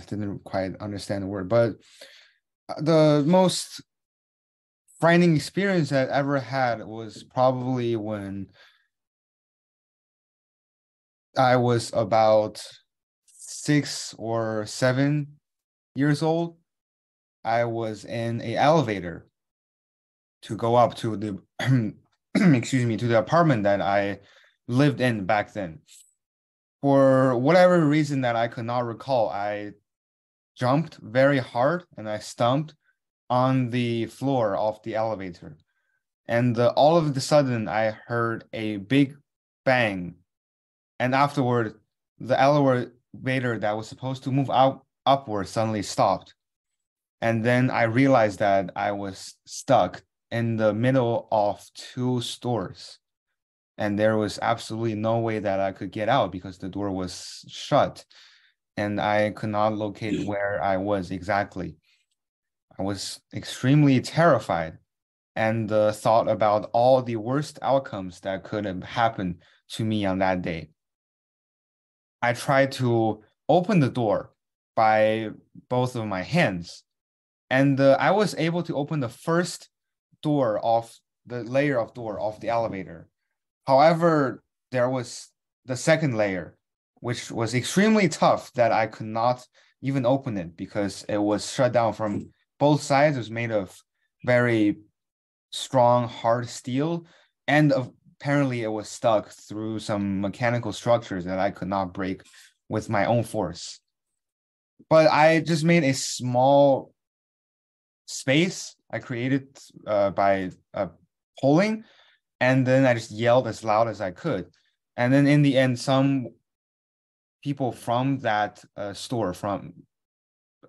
didn't quite understand the word, but the most frightening experience I ever had was probably when I was about 6 or 7 years old. I was in an elevator to go up to the excuse me, to the apartment that I lived in back then. For whatever reason that I could not recall, I jumped very hard and I stumped on the floor of the elevator. And all of a sudden, I heard a big bang. And afterward, the elevator that was supposed to move upward suddenly stopped. And then I realized that I was stuck in the middle of 2 stores. And there was absolutely no way that I could get out because the door was shut. And I could not locate where I was exactly. I was extremely terrified and thought about all the worst outcomes that could have happened to me on that day. I tried to open the door by both of my hands, and I was able to open the first door of the layer of door of the elevator. However, there was the second layer, which was extremely tough, that I could not even open it because it was shut down from both sides. It was made of very strong, hard steel, and apparently it was stuck through some mechanical structures that I could not break with my own force. But I just made a small space I created by pulling, and then I just yelled as loud as I could. And then in the end, some people from that store, from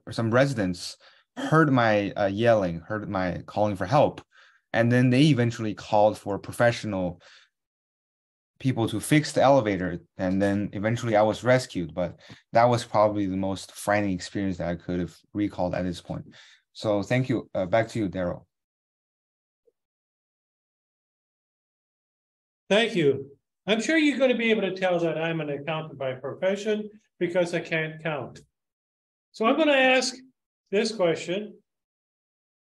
some residents, heard my yelling, heard my calling for help. And then they eventually called for professional people to fix the elevator. And then eventually I was rescued. But that was probably the most frightening experience that I could have recalled at this point. So thank you. Back to you, Daryl. Thank you. I'm sure you're going to be able to tell that I'm an accountant by profession because I can't count. So I'm going to ask this question.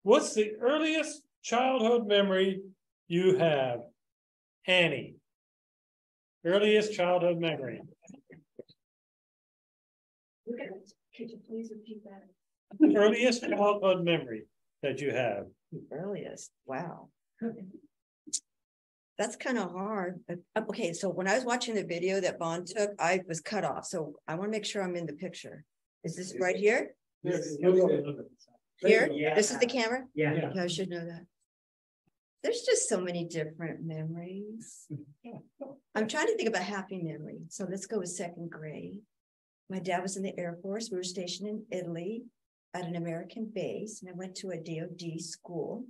What's the earliest childhood memory you have? Annie. Earliest childhood memory. Could you please repeat that? Earliest childhood memory that you have. The earliest, wow. That's kind of hard. Okay, so when I was watching the video that Bond took, I was cut off. So I want to make sure I'm in the picture. Is this right here? Yes. Here? Yeah. This is the camera? Yeah. Okay, I should know that. There's just so many different memories. I'm trying to think of a happy memory. So let's go with 2nd grade. My dad was in the Air Force. We were stationed in Italy at an American base, and I went to a DoD school.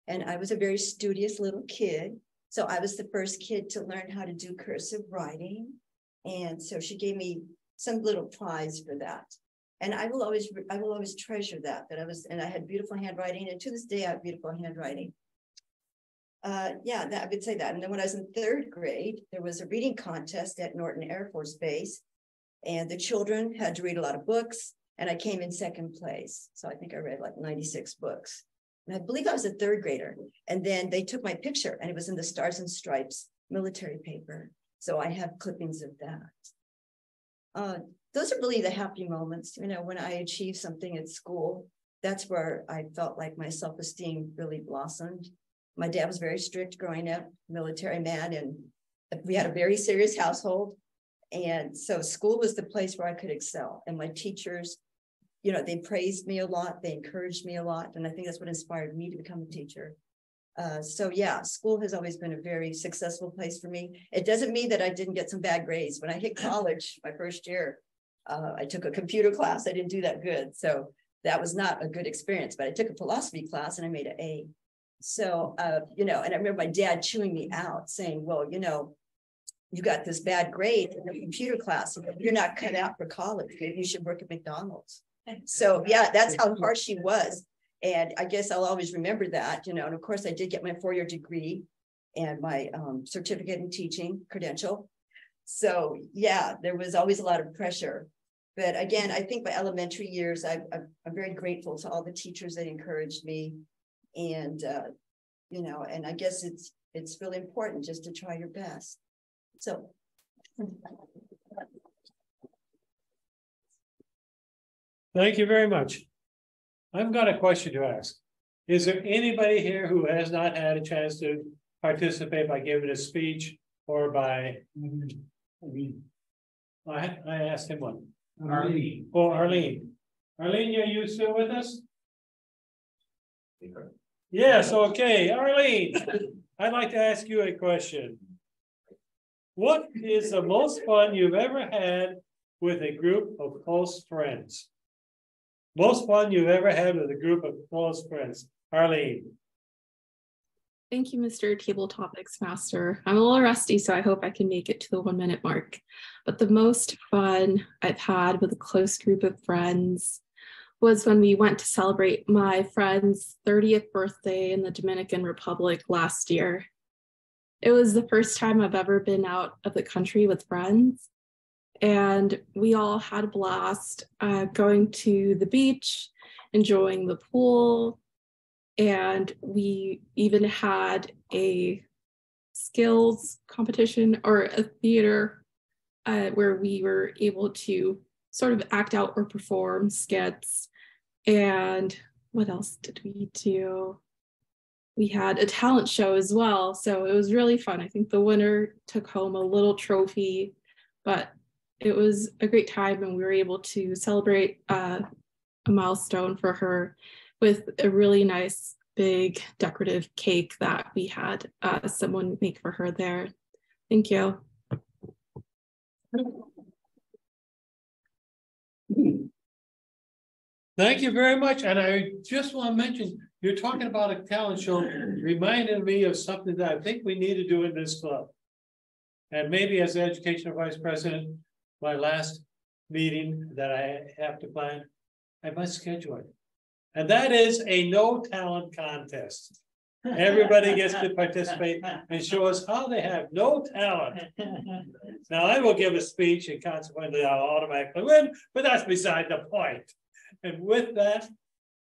And I was a very studious little kid. So I was the first kid to learn how to do cursive writing. And so she gave me some little prize for that. And I will always treasure that I had beautiful handwriting, and to this day I have beautiful handwriting. Yeah, I would say that. And then when I was in 3rd grade, there was a reading contest at Norton Air Force Base, and the children had to read a lot of books, and I came in 2nd place. So I think I read like 96 books. And I believe I was a 3rd grader. And then they took my picture, and it was in the Stars and Stripes military paper. So I have clippings of that. Those are really the happy moments, you know, when I achieved something at school. That's where I felt like my self-esteem really blossomed. My dad was very strict growing up, military man, and we had a very serious household. And so school was the place where I could excel. And my teachers, you know, they praised me a lot, they encouraged me a lot. And I think that's what inspired me to become a teacher. So yeah, school has always been a very successful place for me. It doesn't mean that I didn't get some bad grades. When I hit college, my first year, I took a computer class. I didn't do that good. So that was not a good experience, but I took a philosophy class and I made an A. So, you know, and I remember my dad chewing me out saying, well, you know, you got this bad grade in the computer class. You're not cut out for college. Maybe you should work at McDonald's. So yeah, that's how harsh he was. And I guess I'll always remember that, you know, and of course I did get my 4-year degree and my certificate in teaching credential. So yeah, there was always a lot of pressure. But again, I think my elementary years, I'm very grateful to all the teachers that encouraged me. And, you know, and I guess it's really important just to try your best. So. Thank you very much. I've got a question to ask. Is there anybody here who has not had a chance to participate by giving a speech or by, I asked him one. Arlene. Oh, Arlene. Arlene, are you still with us? Yes, okay. Arlene, I'd like to ask you a question. What is the most fun you've ever had with a group of close friends? Most fun you've ever had with a group of close friends. Arlene. Thank you, Mr. Table Topics Master. I'm a little rusty, so I hope I can make it to the 1-minute mark. But the most fun I've had with a close group of friends was when we went to celebrate my friend's 30th birthday in the Dominican Republic last year. It was the first time I've ever been out of the country with friends. And we all had a blast going to the beach, enjoying the pool. And we even had a skills competition or a theater where we were able to sort of act out or perform skits. And what else did we do? We had a talent show as well. So it was really fun. I think the winner took home a little trophy, but it was a great time, and we were able to celebrate a milestone for her with a really nice big decorative cake that we had someone make for her there. Thank you. Thank you very much. And I just want to mention, you're talking about a talent show, reminded me of something that I think we need to do in this club. And maybe as the educational vice president, my last meeting that I have to plan, I must schedule it. And that is a no talent contest. Everybody gets to participate and show us how they have no talent. Now I will give a speech and consequently I'll automatically win, but that's beside the point. And with that,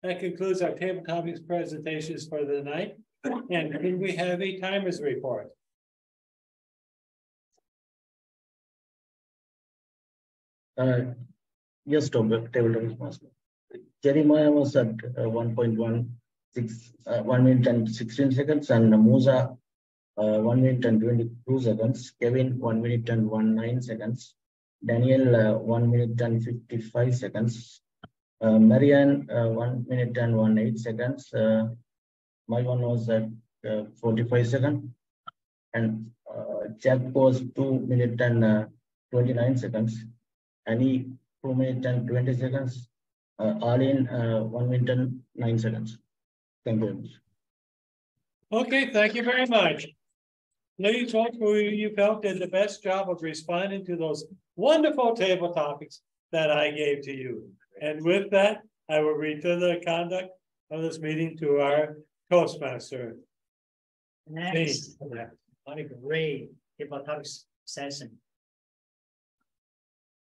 that concludes our table topics presentations for the night. And can we have a timers report? Yes, table topics master. Jeremiah was at 1.16, 1 minute and 16 seconds, and Musa 1 minute and 22 seconds. Kevin 1 minute and 19 seconds. Daniel 1 minute and 55 seconds. Marianne 1 minute and 18 seconds. My one was at 45 seconds, and Jack was 2 minutes and 29 seconds. Annie 2 minutes and 20 seconds. Arlene 1 minute and 9 seconds. Thank you very much. Okay, thank you very much. Please vote for who you felt did the best job of responding to those wonderful table topics that I gave to you. And with that, I will return the conduct of this meeting to our Toastmaster. Next, what a great table topics session.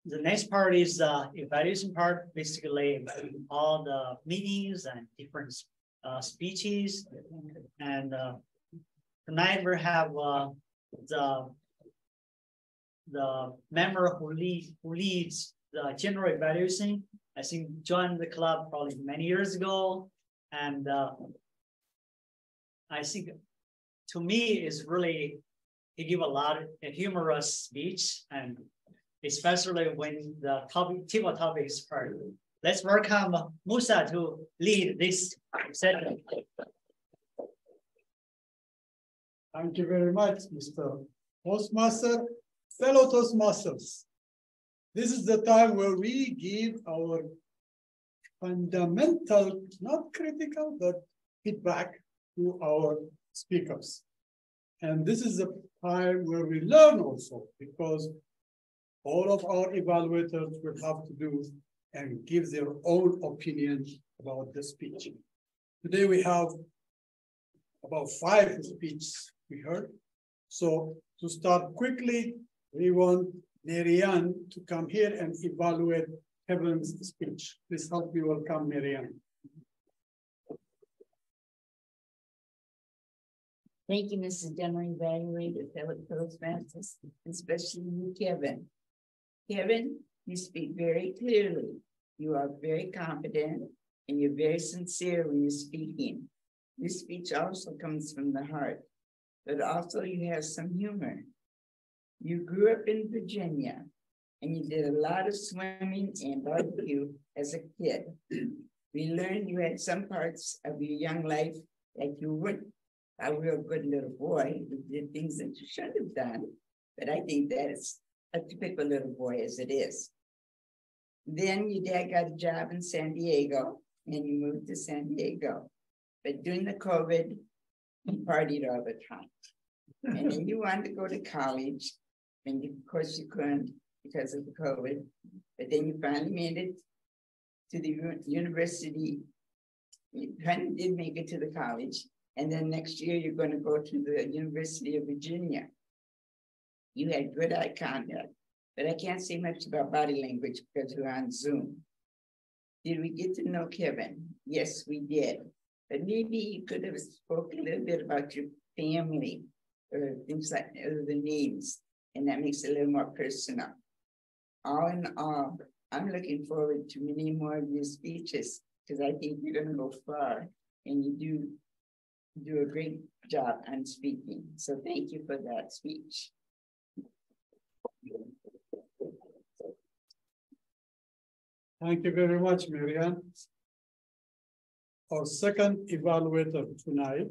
The next part is the evaluation part, basically all the meetings and different speeches. And tonight we have the member who leads the general evaluation. I think joined the club probably many years ago, and I think to me is really he give a lot of a humorous speech, and especially when the table topic is part. Let's welcome Musa to lead this session. Thank you very much, Mr. Toastmaster. Fellow Toastmasters, this is the time where we give our fundamental, not critical, but feedback to our speakers. And this is the time where we learn also, because all of our evaluators will have to do and give their own opinion about the speech. Today we have about 5 speeches we heard. So to start quickly, we want Marianne to come here and evaluate Kevin's speech. Please help me welcome Marianne. Thank you, Mr. General Evaluator, fellow Toastmasters, especially you, Kevin. Kevin, you speak very clearly. You are very confident and you're very sincere when you're speaking. Your speech also comes from the heart, but also you have some humor. You grew up in Virginia and you did a lot of swimming and barbecue as a kid. We learned you had some parts of your young life that you weren't a real good little boy. You did things that you shouldn't have done, but I think that is a typical little boy as it is. Then your dad got a job in San Diego and you moved to San Diego. But during the COVID, you partied all the time. And then you wanted to go to college, and of course you couldn't because of the COVID, but then you finally made it to the university. You kind of did make it to the college, and then next year you're going to go to the University of Virginia. You had good eye contact, but I can't say much about body language because we're on Zoom. Did we get to know Kevin? Yes, we did. But maybe you could have spoken a little bit about your family or things like the names, and that makes it a little more personal. All in all, I'm looking forward to many more of your speeches because I think you're going to go far, and you do a great job on speaking. So thank you for that speech. Thank you very much, Marianne. Our second evaluator tonight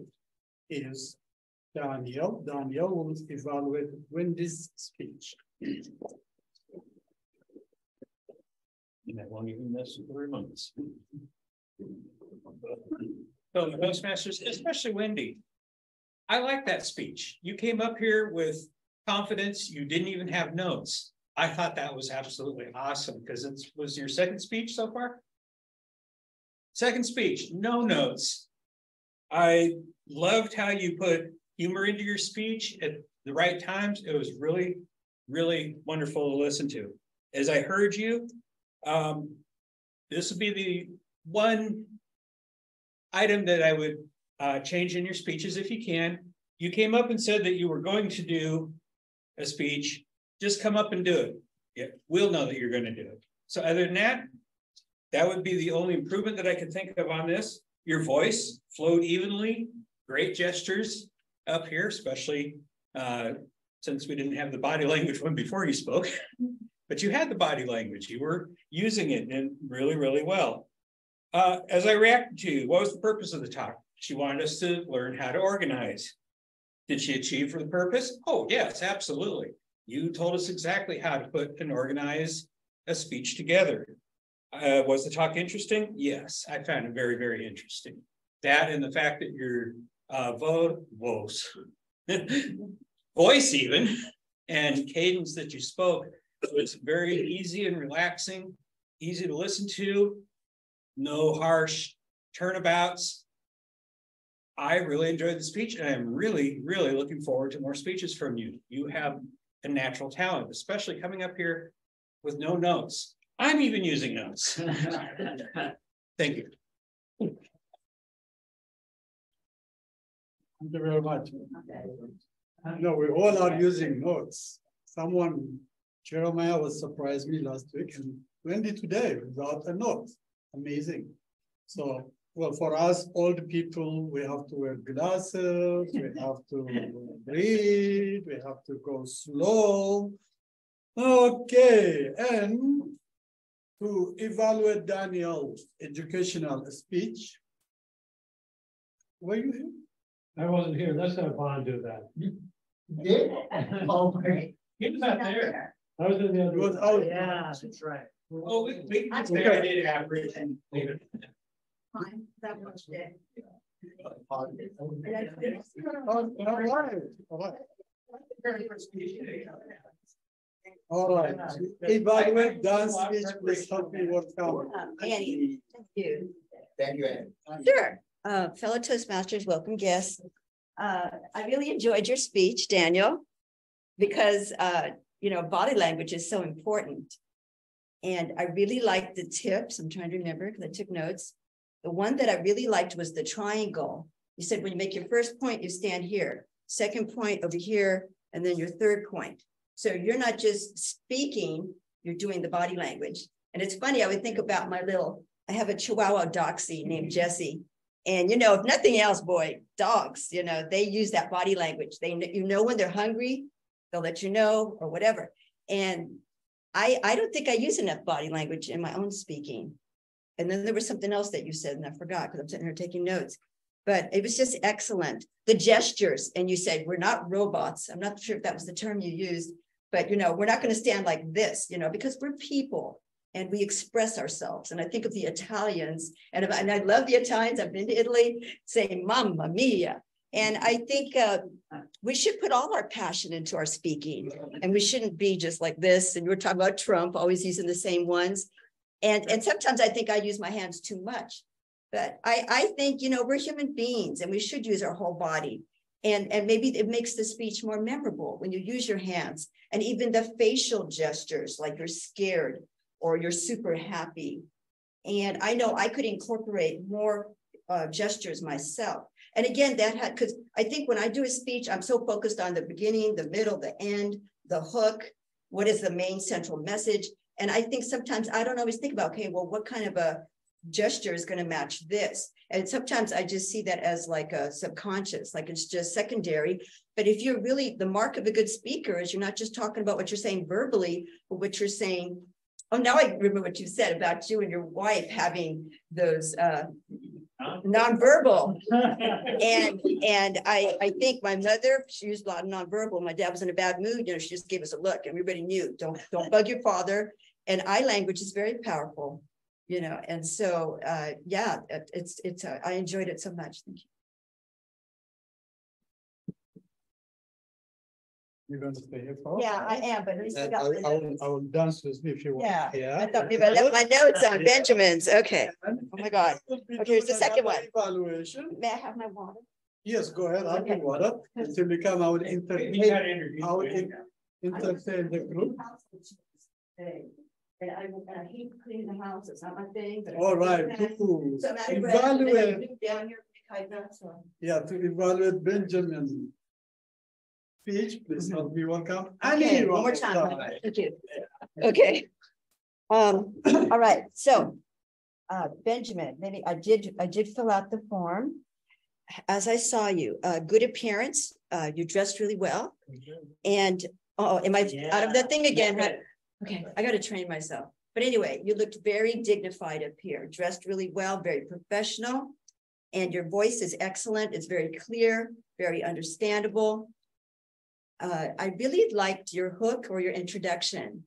is Daniel. Daniel will evaluate Wendy's speech. And that won't even miss 3 months. So the Toastmasters, especially Wendy, I like that speech. You came up here with confidence. You didn't even have notes. I thought that was absolutely awesome because it was your second speech so far. Second speech, no notes. I loved how you put humor into your speech at the right times. It was really, really wonderful to listen to. As I heard you, this would be the one item that I would change in your speeches if you can. You came up and said that you were going to do a speech. Just come up and do it. Yeah, we'll know that you're going to do it. So other than that, that would be the only improvement that I could think of on this. Your voice flowed evenly, great gestures up here, especially since we didn't have the body language one before you spoke, but you had the body language. You were using it and really, really well. As I reacted to you, what was the purpose of the talk? She wanted us to learn how to organize. Did she achieve for the purpose? Oh, yes, absolutely. You told us exactly how to put and organize a speech together. Was the talk interesting? Yes, I found it very, very interesting. That and the fact that your votes voice even, and cadence that you spoke. So it's very easy and relaxing, easy to listen to, no harsh turnabouts. I really enjoyed the speech, and I'm really, really looking forward to more speeches from you. You have a natural talent, especially coming up here with no notes. I'm even using notes. Thank you. Thank you very much. No, we all are using notes. Jeremiah was surprised me last week, and Wendy today without a note. Amazing. So, well, for us old people, we have to wear glasses, we have to read, we have to go slow. Okay, and to evaluate Daniel's educational speech. Were you here? I wasn't here. Let's have Vaughn do that. Did? Oh, great. He was not there. I was in the other room. Oh, yeah, that's right. Oh, we can say I did average and leave it. Fine, that much day. All right. All right. Evaluate Dan's speech. Please help me work out. Annie, thank you. Thank you, Annie. Sure. Fellow Toastmasters, welcome guests. I really enjoyed your speech, Daniel, because you know, body language is so important. And I really liked the tips. I'm trying to remember because I took notes. The one that I really liked was the triangle. You said when you make your first point, you stand here, second point over here, and then your third point. So you're not just speaking, you're doing the body language. And it's funny, I would think about I have a Chihuahua Doxy named Jessie. And, you know, if nothing else, boy, dogs, you know, they use that body language. You know, when they're hungry, they'll let you know or whatever. And I don't think I use enough body language in my own speaking. And then there was something else that you said, and I forgot because I'm sitting here taking notes. But it was just excellent. The gestures, and you said, we're not robots. I'm not sure if that was the term you used, but, you know, we're not going to stand like this, you know, because we're people. And we express ourselves. And I think of the Italians, and I love the Italians. I've been to Italy, saying "Mamma mia." And I think we should put all our passion into our speaking, and we shouldn't be just like this. And you were talking about Trump, always using the same ones. And sometimes I think I use my hands too much. But I think, you know, we're human beings, and we should use our whole body. And maybe it makes the speech more memorable when you use your hands, and even the facial gestures, like you're scared or you're super happy. And I know I could incorporate more gestures myself. And again, because I think when I do a speech, I'm so focused on the beginning, the middle, the end, the hook, what is the main central message? And I think sometimes I don't always think about, okay, well, what kind of a gesture is going to match this? And sometimes I just see that as like a subconscious, like it's just secondary. But if you're really, the mark of a good speaker is you're not just talking about what you're saying verbally, but what you're saying. Oh, now I remember what you said about you and your wife having those nonverbal. and I think my mother, she used a lot of nonverbal. My dad was in a bad mood, you know, she just gave us a look. Everybody knew, don't bug your father. And eye language is very powerful, you know. And so yeah, I enjoyed it so much. Thank you. You're going to stay here for? Yeah, I am, but at least I got I will dance with me if you want. Yeah. I thought maybe I left my notes on Benjamin's. Okay. Oh my God. Okay, here's the second one. Evaluation. May I have my water? Yes, go ahead. I'll give water until we come. I will entertain the group. And I hate cleaning the house. It's not my thing. But all right. So evaluate. Down here, yeah, to evaluate Benjamin. Speech, please help me welcome. Okay, one more time. Thank you. Okay. All right. So, Benjamin, maybe I did fill out the form. As I saw you, good appearance. You dressed really well. And am I out of that thing again? Okay, I got to train myself. But anyway, you looked very dignified up here. Dressed really well, very professional, and your voice is excellent. It's very clear, very understandable. I really liked your hook or your introduction.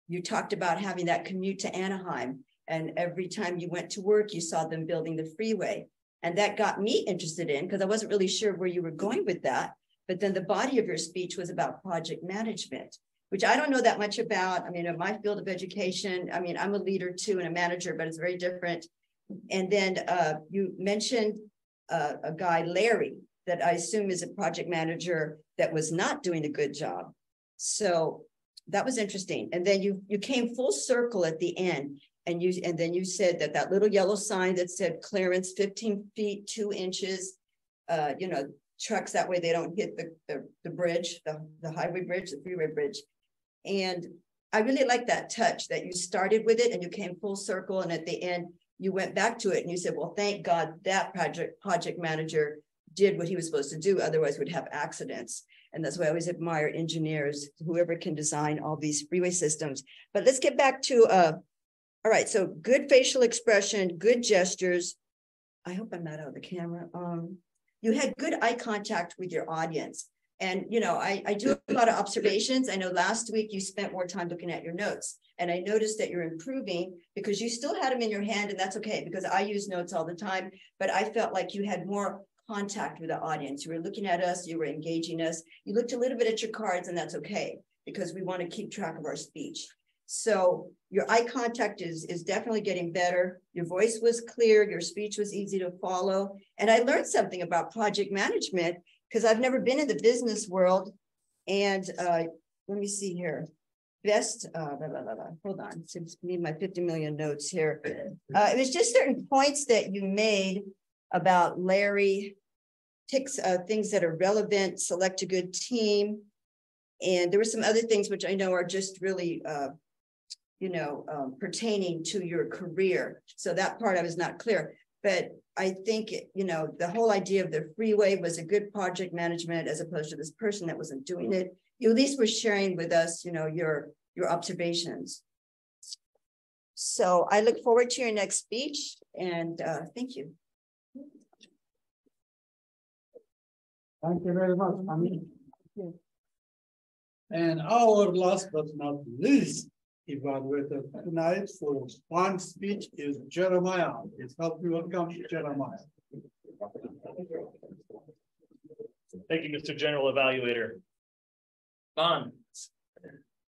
You talked about having that commute to Anaheim, and every time you went to work, you saw them building the freeway. And that got me interested in, because I wasn't really sure where you were going with that. but then the body of your speech was about project management, which I don't know that much about. I mean, in my field of education, I mean, I'm a leader too and a manager, but it's very different. And then you mentioned a guy, Larry, that I assume is a project manager that was not doing a good job. So that was interesting. And then you came full circle at the end, and then you said that little yellow sign that said clearance 15 feet 2 inches, you know, trucks, that way they don't hit the bridge, the highway bridge, the freeway bridge. And I really like that touch that you started with it and you came full circle, and at the end you went back to it and you said, well, thank God that project manager did what he was supposed to do, otherwise we'd have accidents. And that's why I always admire engineers, whoever can design all these freeway systems. But let's get back to, all right, so good facial expression, good gestures. I hope I'm not out of the camera. You had good eye contact with your audience. And, you know, I do a lot of observations. I know last week you spent more time looking at your notes, and I noticed that you're improving because you still had them in your hand, and that's okay because I use notes all the time, but I felt like you had more contact with the audience. You were looking at us, you were engaging us. You looked a little bit at your cards, and that's okay because we want to keep track of our speech. So your eye contact is definitely getting better. Your voice was clear, your speech was easy to follow. And I learned something about project management because I've never been in the business world. And let me see here. Hold on, I need my 50 million notes here. It was just certain points that you made about Larry, ticks, things that are relevant, select a good team. And there were some other things which I know are just really, you know, pertaining to your career. So that part I was not clear, but I think, you know, the whole idea of the freeway was a good project management as opposed to this person that wasn't doing it. You at least were sharing with us, you know, your observations. So I look forward to your next speech, and thank you. Thank you very much, Ami. And our last but not least evaluator tonight for one speech is Jeremiah. It's help you welcome Jeremiah. Thank you, Mr. General Evaluator. Bon,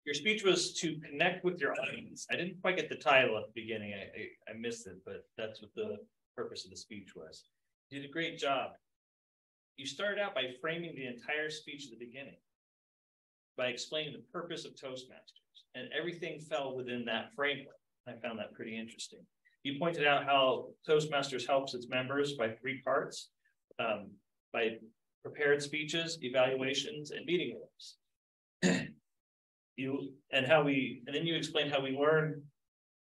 your speech was to connect with your audience. I didn't quite get the title at the beginning. I missed it, but that's what the purpose of the speech was. You did a great job. You started out by framing the entire speech at the beginning by explaining the purpose of Toastmasters, and everything fell within that framework. I found that pretty interesting. You pointed out how Toastmasters helps its members by 3 parts, by prepared speeches, evaluations, and meeting rooms. And then you explained how we learn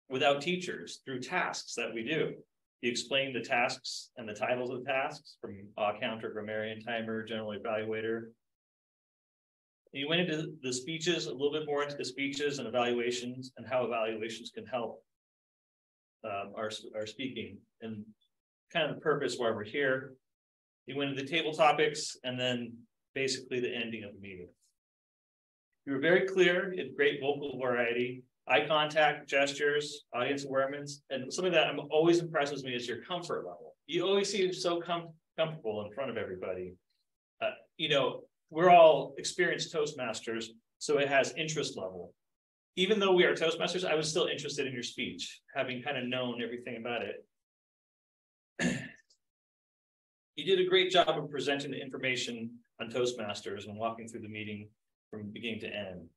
without teachers through tasks that we do. You explained the tasks and the titles of the tasks from counter, grammarian, timer, general evaluator. You went into the speeches, a little bit more into the speeches and evaluations and how evaluations can help our speaking and kind of the purpose why we're here. You went into the table topics and then basically the ending of the meeting. You were very clear, you had great vocal variety, eye contact, gestures, audience awareness, and something that always impresses me is your comfort level. You always seem so comfortable in front of everybody. You know, we're all experienced Toastmasters, so it has interest level. Even though we are Toastmasters, I was still interested in your speech, having kind of known everything about it. You did a great job of presenting the information on Toastmasters and walking through the meeting from beginning to end.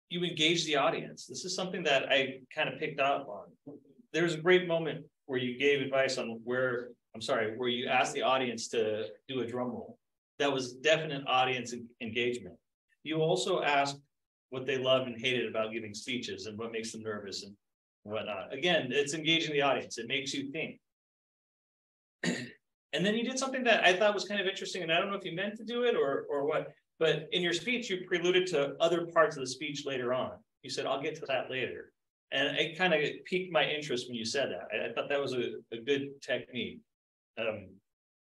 You engaged the audience. This is something that I kind of picked up on. There was a great moment where you gave advice on where you asked the audience to do a drum roll. That was definite audience engagement. You also asked what they loved and hated about giving speeches and what makes them nervous and whatnot. Again, it's engaging the audience. It makes you think. And then you did something that I thought was kind of interesting, and I don't know if you meant to do it or what, but in your speech, you preluded to other parts of the speech later on. You said, I'll get to that later. And it kind of piqued my interest when you said that. I thought that was a good technique.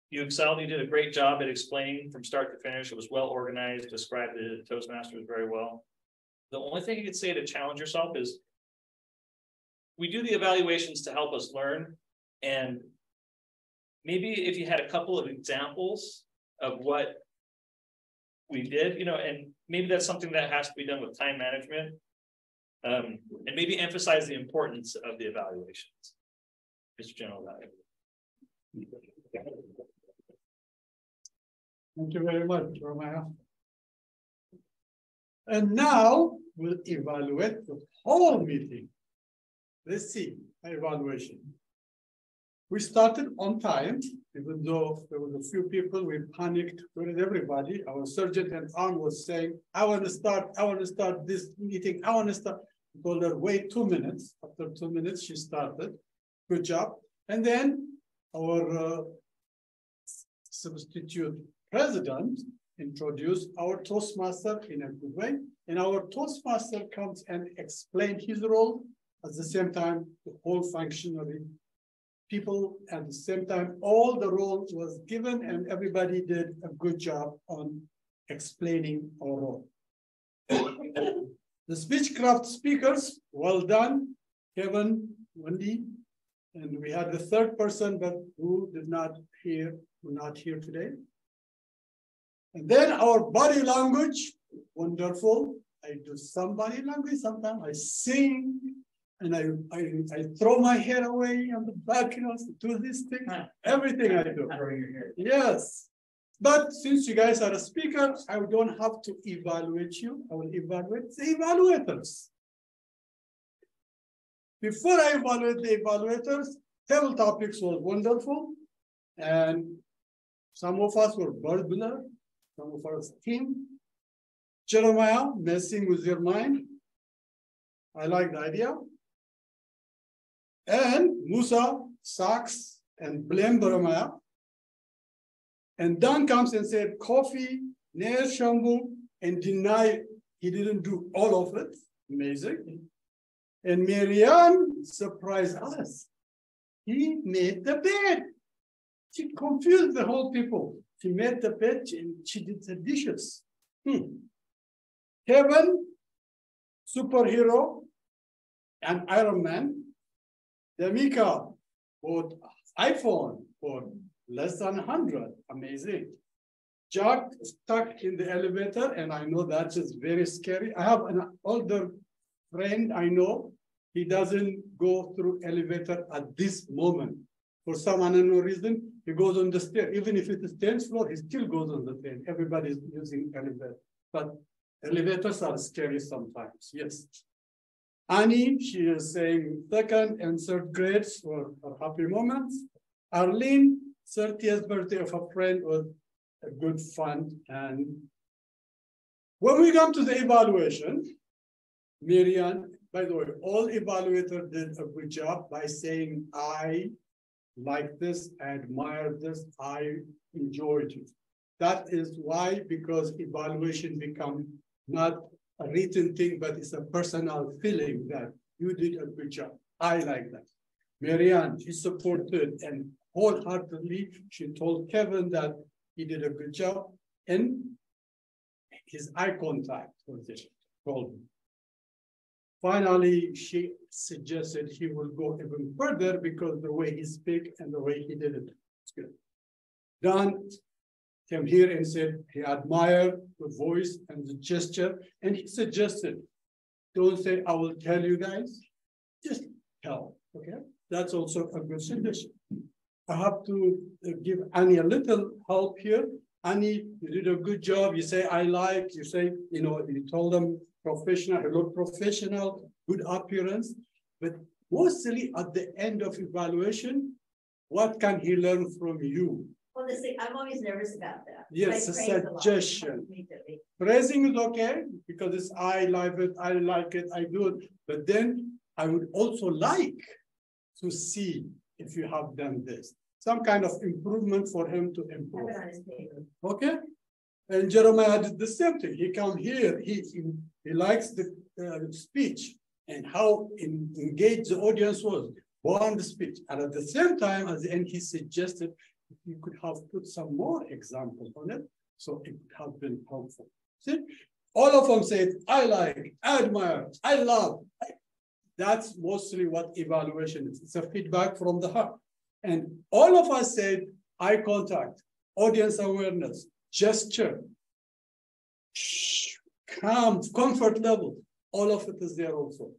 You excelled, you did a great job at explaining from start to finish. It was well organized, described the Toastmasters very well. The only thing you could say to challenge yourself is, we do the evaluations to help us learn, and maybe if you had a couple of examples of what we did, you know, and maybe that's something that has to be done with time management. And maybe emphasize the importance of the evaluations. Mr. General Value. Thank you very much, Jeremiah. And now we'll evaluate the whole meeting. Let's see, evaluation. We started on time, even though there was a few people, we panicked with everybody. Our sergeant and arm was saying, I want to start this meeting, I want to start. We told her, wait 2 minutes. After 2 minutes, she started. Good job. And then our substitute president introduced our Toastmaster in a good way. And our Toastmaster comes and explains his role. At the same time, the whole functionary people at the same time, all the role was given and everybody did a good job on explaining our role. The Speechcraft speakers, well done, Kevin, Wendy, and we had the third person, but who not here today. And then our body language, wonderful. I do some body language, sometimes I sing, and I throw my hair away on the back, you know, do this thing, everything I do. Yes. But since you guys are a speaker, I don't have to evaluate you. I will evaluate the evaluators. Before I evaluate the evaluators, table topics was wonderful. And some of us were burglar, some of us team. Jeremiah, messing with your mind. I like the idea. And Musa, socks, and blame Jeremiah. And Dan comes and said, coffee, nail shampoo, and deny he didn't do all of it. Amazing. And Marianne surprised us. He made the bed. She confused the whole people. She made the bed and she did the dishes. Kevin, superhero, and Iron Man. Damika bought iPhone for less than 100. Amazing. Jack stuck in the elevator, and I know that's just very scary. I have an older friend I know. He doesn't go through elevator at this moment. For some unknown reason, he goes on the stair. Even if it's the 10th floor, he still goes on the stair. Everybody's using elevator. But elevators are scary sometimes, yes. Annie, she is saying 2nd and 3rd grades were happy moments. Arlene, 30th birthday of a friend was a good fun. And when we come to the evaluation, Miriam, by the way, all evaluators did a good job by saying, I like this, I admire this, I enjoyed it. That is why, because evaluation becomes not a written thing, but it's a personal feeling that you did a good job. I like that. Marianne, she supported and wholeheartedly, she told Kevin that he did a good job, and his eye contact was it, told him. Finally, she suggested he will go even further because the way he speak and the way he did it, it's good. Don came here and said he admired the voice and the gesture, and he suggested, don't say, I will tell you guys, just tell, okay? That's also a good suggestion. I have to give Annie a little help here. Annie, you did a good job. You say, I like, you say, you know, you told them professional, he looked professional, good appearance, but mostly at the end of evaluation, what can he learn from you? Well, I'm always nervous about that. Yes, a suggestion. Praising is okay, because it's I like it, I do it, but then I would also like to see if you have done this. Some kind of improvement for him to improve. Okay? And Jeremiah did the same thing. He come here, he likes the speech and how engaged the audience was on the speech. And at the same time, at the end, he suggested you could have put some more examples on it, so it would have been helpful. See? All of them said, I like, I admire, I love. That's mostly what evaluation is. It's a feedback from the heart. And all of us said eye contact, audience awareness, gesture, calm, comfort level, all of it is there also.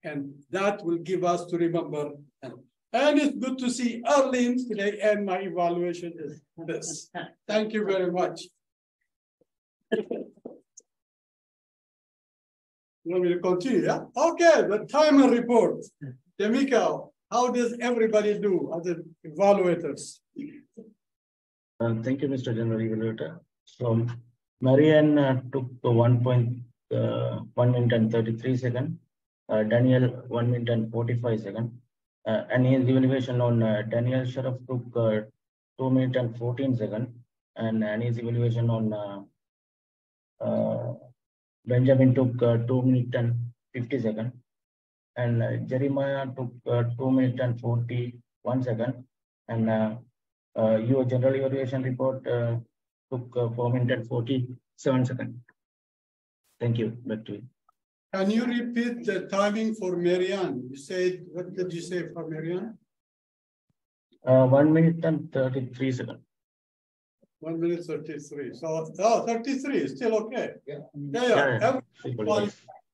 And that will give us to remember. And it's good to see Arlene today, and my evaluation is this. Thank you very much. You want me to continue, yeah? Okay, the timer report. Demika, how does everybody do, other evaluators? Thank you, Mr. General Evaluator. So, Marianne took 1 minute and 33 seconds. Daniel 1 minute and 45 seconds. And his evaluation on Daniel Sharaf took 2 minutes and 14 seconds. And his evaluation on Benjamin took 2 minutes and 50 seconds. And Jeremiah took 2 minutes and 41 seconds. And your general evaluation report took 4 minutes and 47 seconds. Thank you. Back to you. Can you repeat the timing for Marianne? You said, what did you say for Marianne? 1 minute and 33 seconds. 1 minute 33. So 33 is still okay. Yeah. Everyone,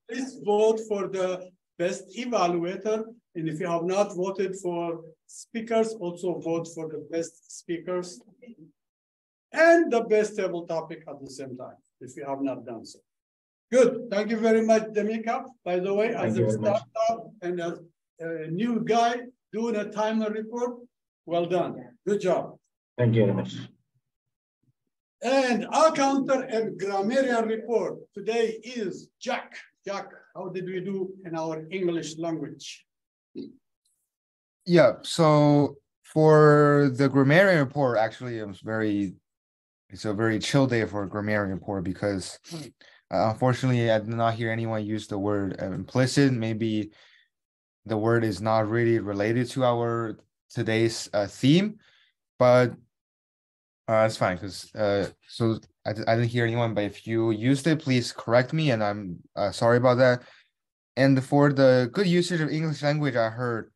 please vote for the best evaluator. And if you have not voted for speakers, also vote for the best speakers and the best table topic at the same time, if you have not done so. Good. Thank you very much, Demika. By the way, as a startup and as a new guy doing a timer report, well done. Good job. Thank you very much. And our counter and grammarian report today is Jack. Jack, how did we do in our English language? Yeah, so for the grammarian report, actually, it's a very chill day for a grammarian report because unfortunately, I did not hear anyone use the word implicit. Maybe the word is not really related to our today's theme, but it's fine because so I didn't hear anyone. But if you used it, please correct me, and I'm sorry about that. And for the good usage of English language, I heard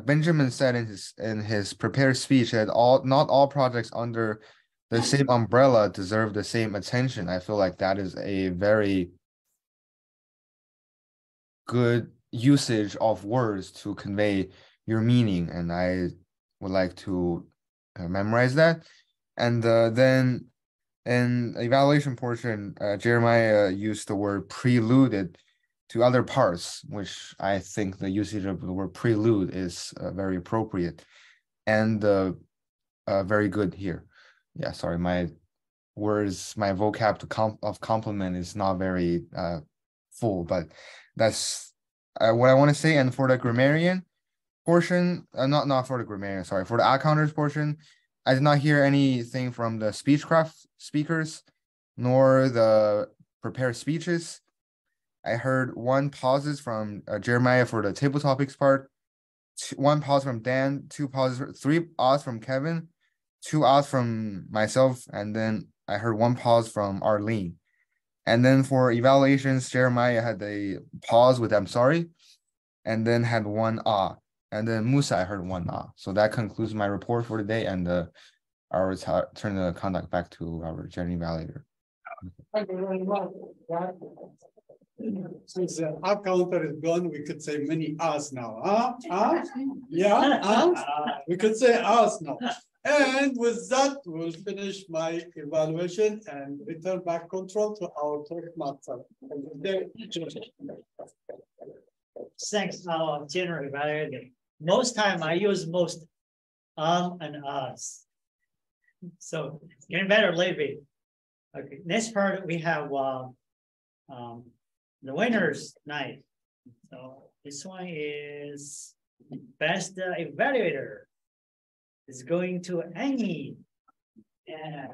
Benjamin said in his prepared speech that not all projects under the same umbrella deserve the same attention. I feel like that is a very good usage of words to convey your meaning, and I would like to memorize that. And then in the evaluation portion, Jeremiah used the word preluded to other parts, which I think the usage of the word prelude is very appropriate and very good here. Yeah, sorry, my vocab of compliment is not very full, but that's what I want to say. And for the grammarian portion, not for the grammarian, sorry, for the accounters portion, I did not hear anything from the Speechcraft speakers, nor the prepared speeches. I heard one pauses from Jeremiah for the table topics part, one pause from Dan, three pause from Kevin, 2 hours from myself, and then I heard 1 pause from Arlene. And then for evaluations, Jeremiah had a pause with I'm sorry, and then had 1 and then Musa, I heard 1 So that concludes my report for today, and I'll turn the conduct back to our general evaluator. Thank you very much. Since the up counter is gone, we could say many hours now. Yeah, we could say hours now. And with that, we'll finish my evaluation and return back control to our Toastmaster. Thanks, our general evaluator. Most time I use most and us. So getting better lately. Okay, next part we have the winners night. So this one is best evaluator. Is going to Annie. Yeah.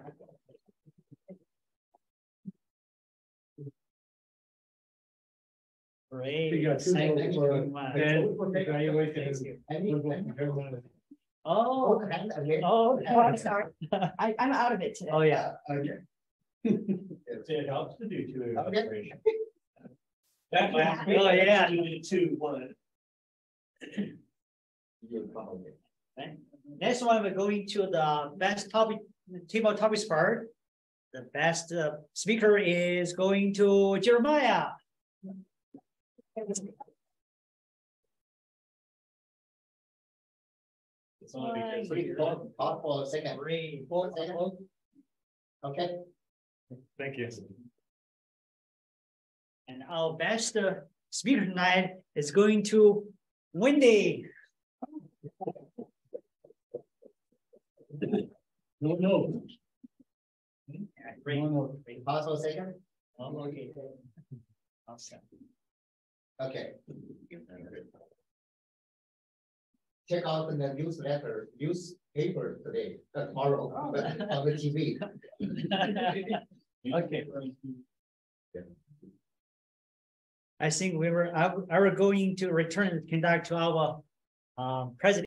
Great. Thank you very much. Oh, I'm sorry. I'm out of it today. Oh, yeah. Okay. It helps to do 2 evaluations. Oh, yeah. 2, 1. Next Next one, we're going to the best topic, table topics part. The best speaker is going to Jeremiah. Pause for a second. 3, 4 seconds. Okay. Thank you. And our best speaker tonight is going to Wendy. No. Pause for a second. Okay. Awesome. Okay. Check out the newspaper today, tomorrow, on the TV. Okay. I think we were going to return and conduct to our president.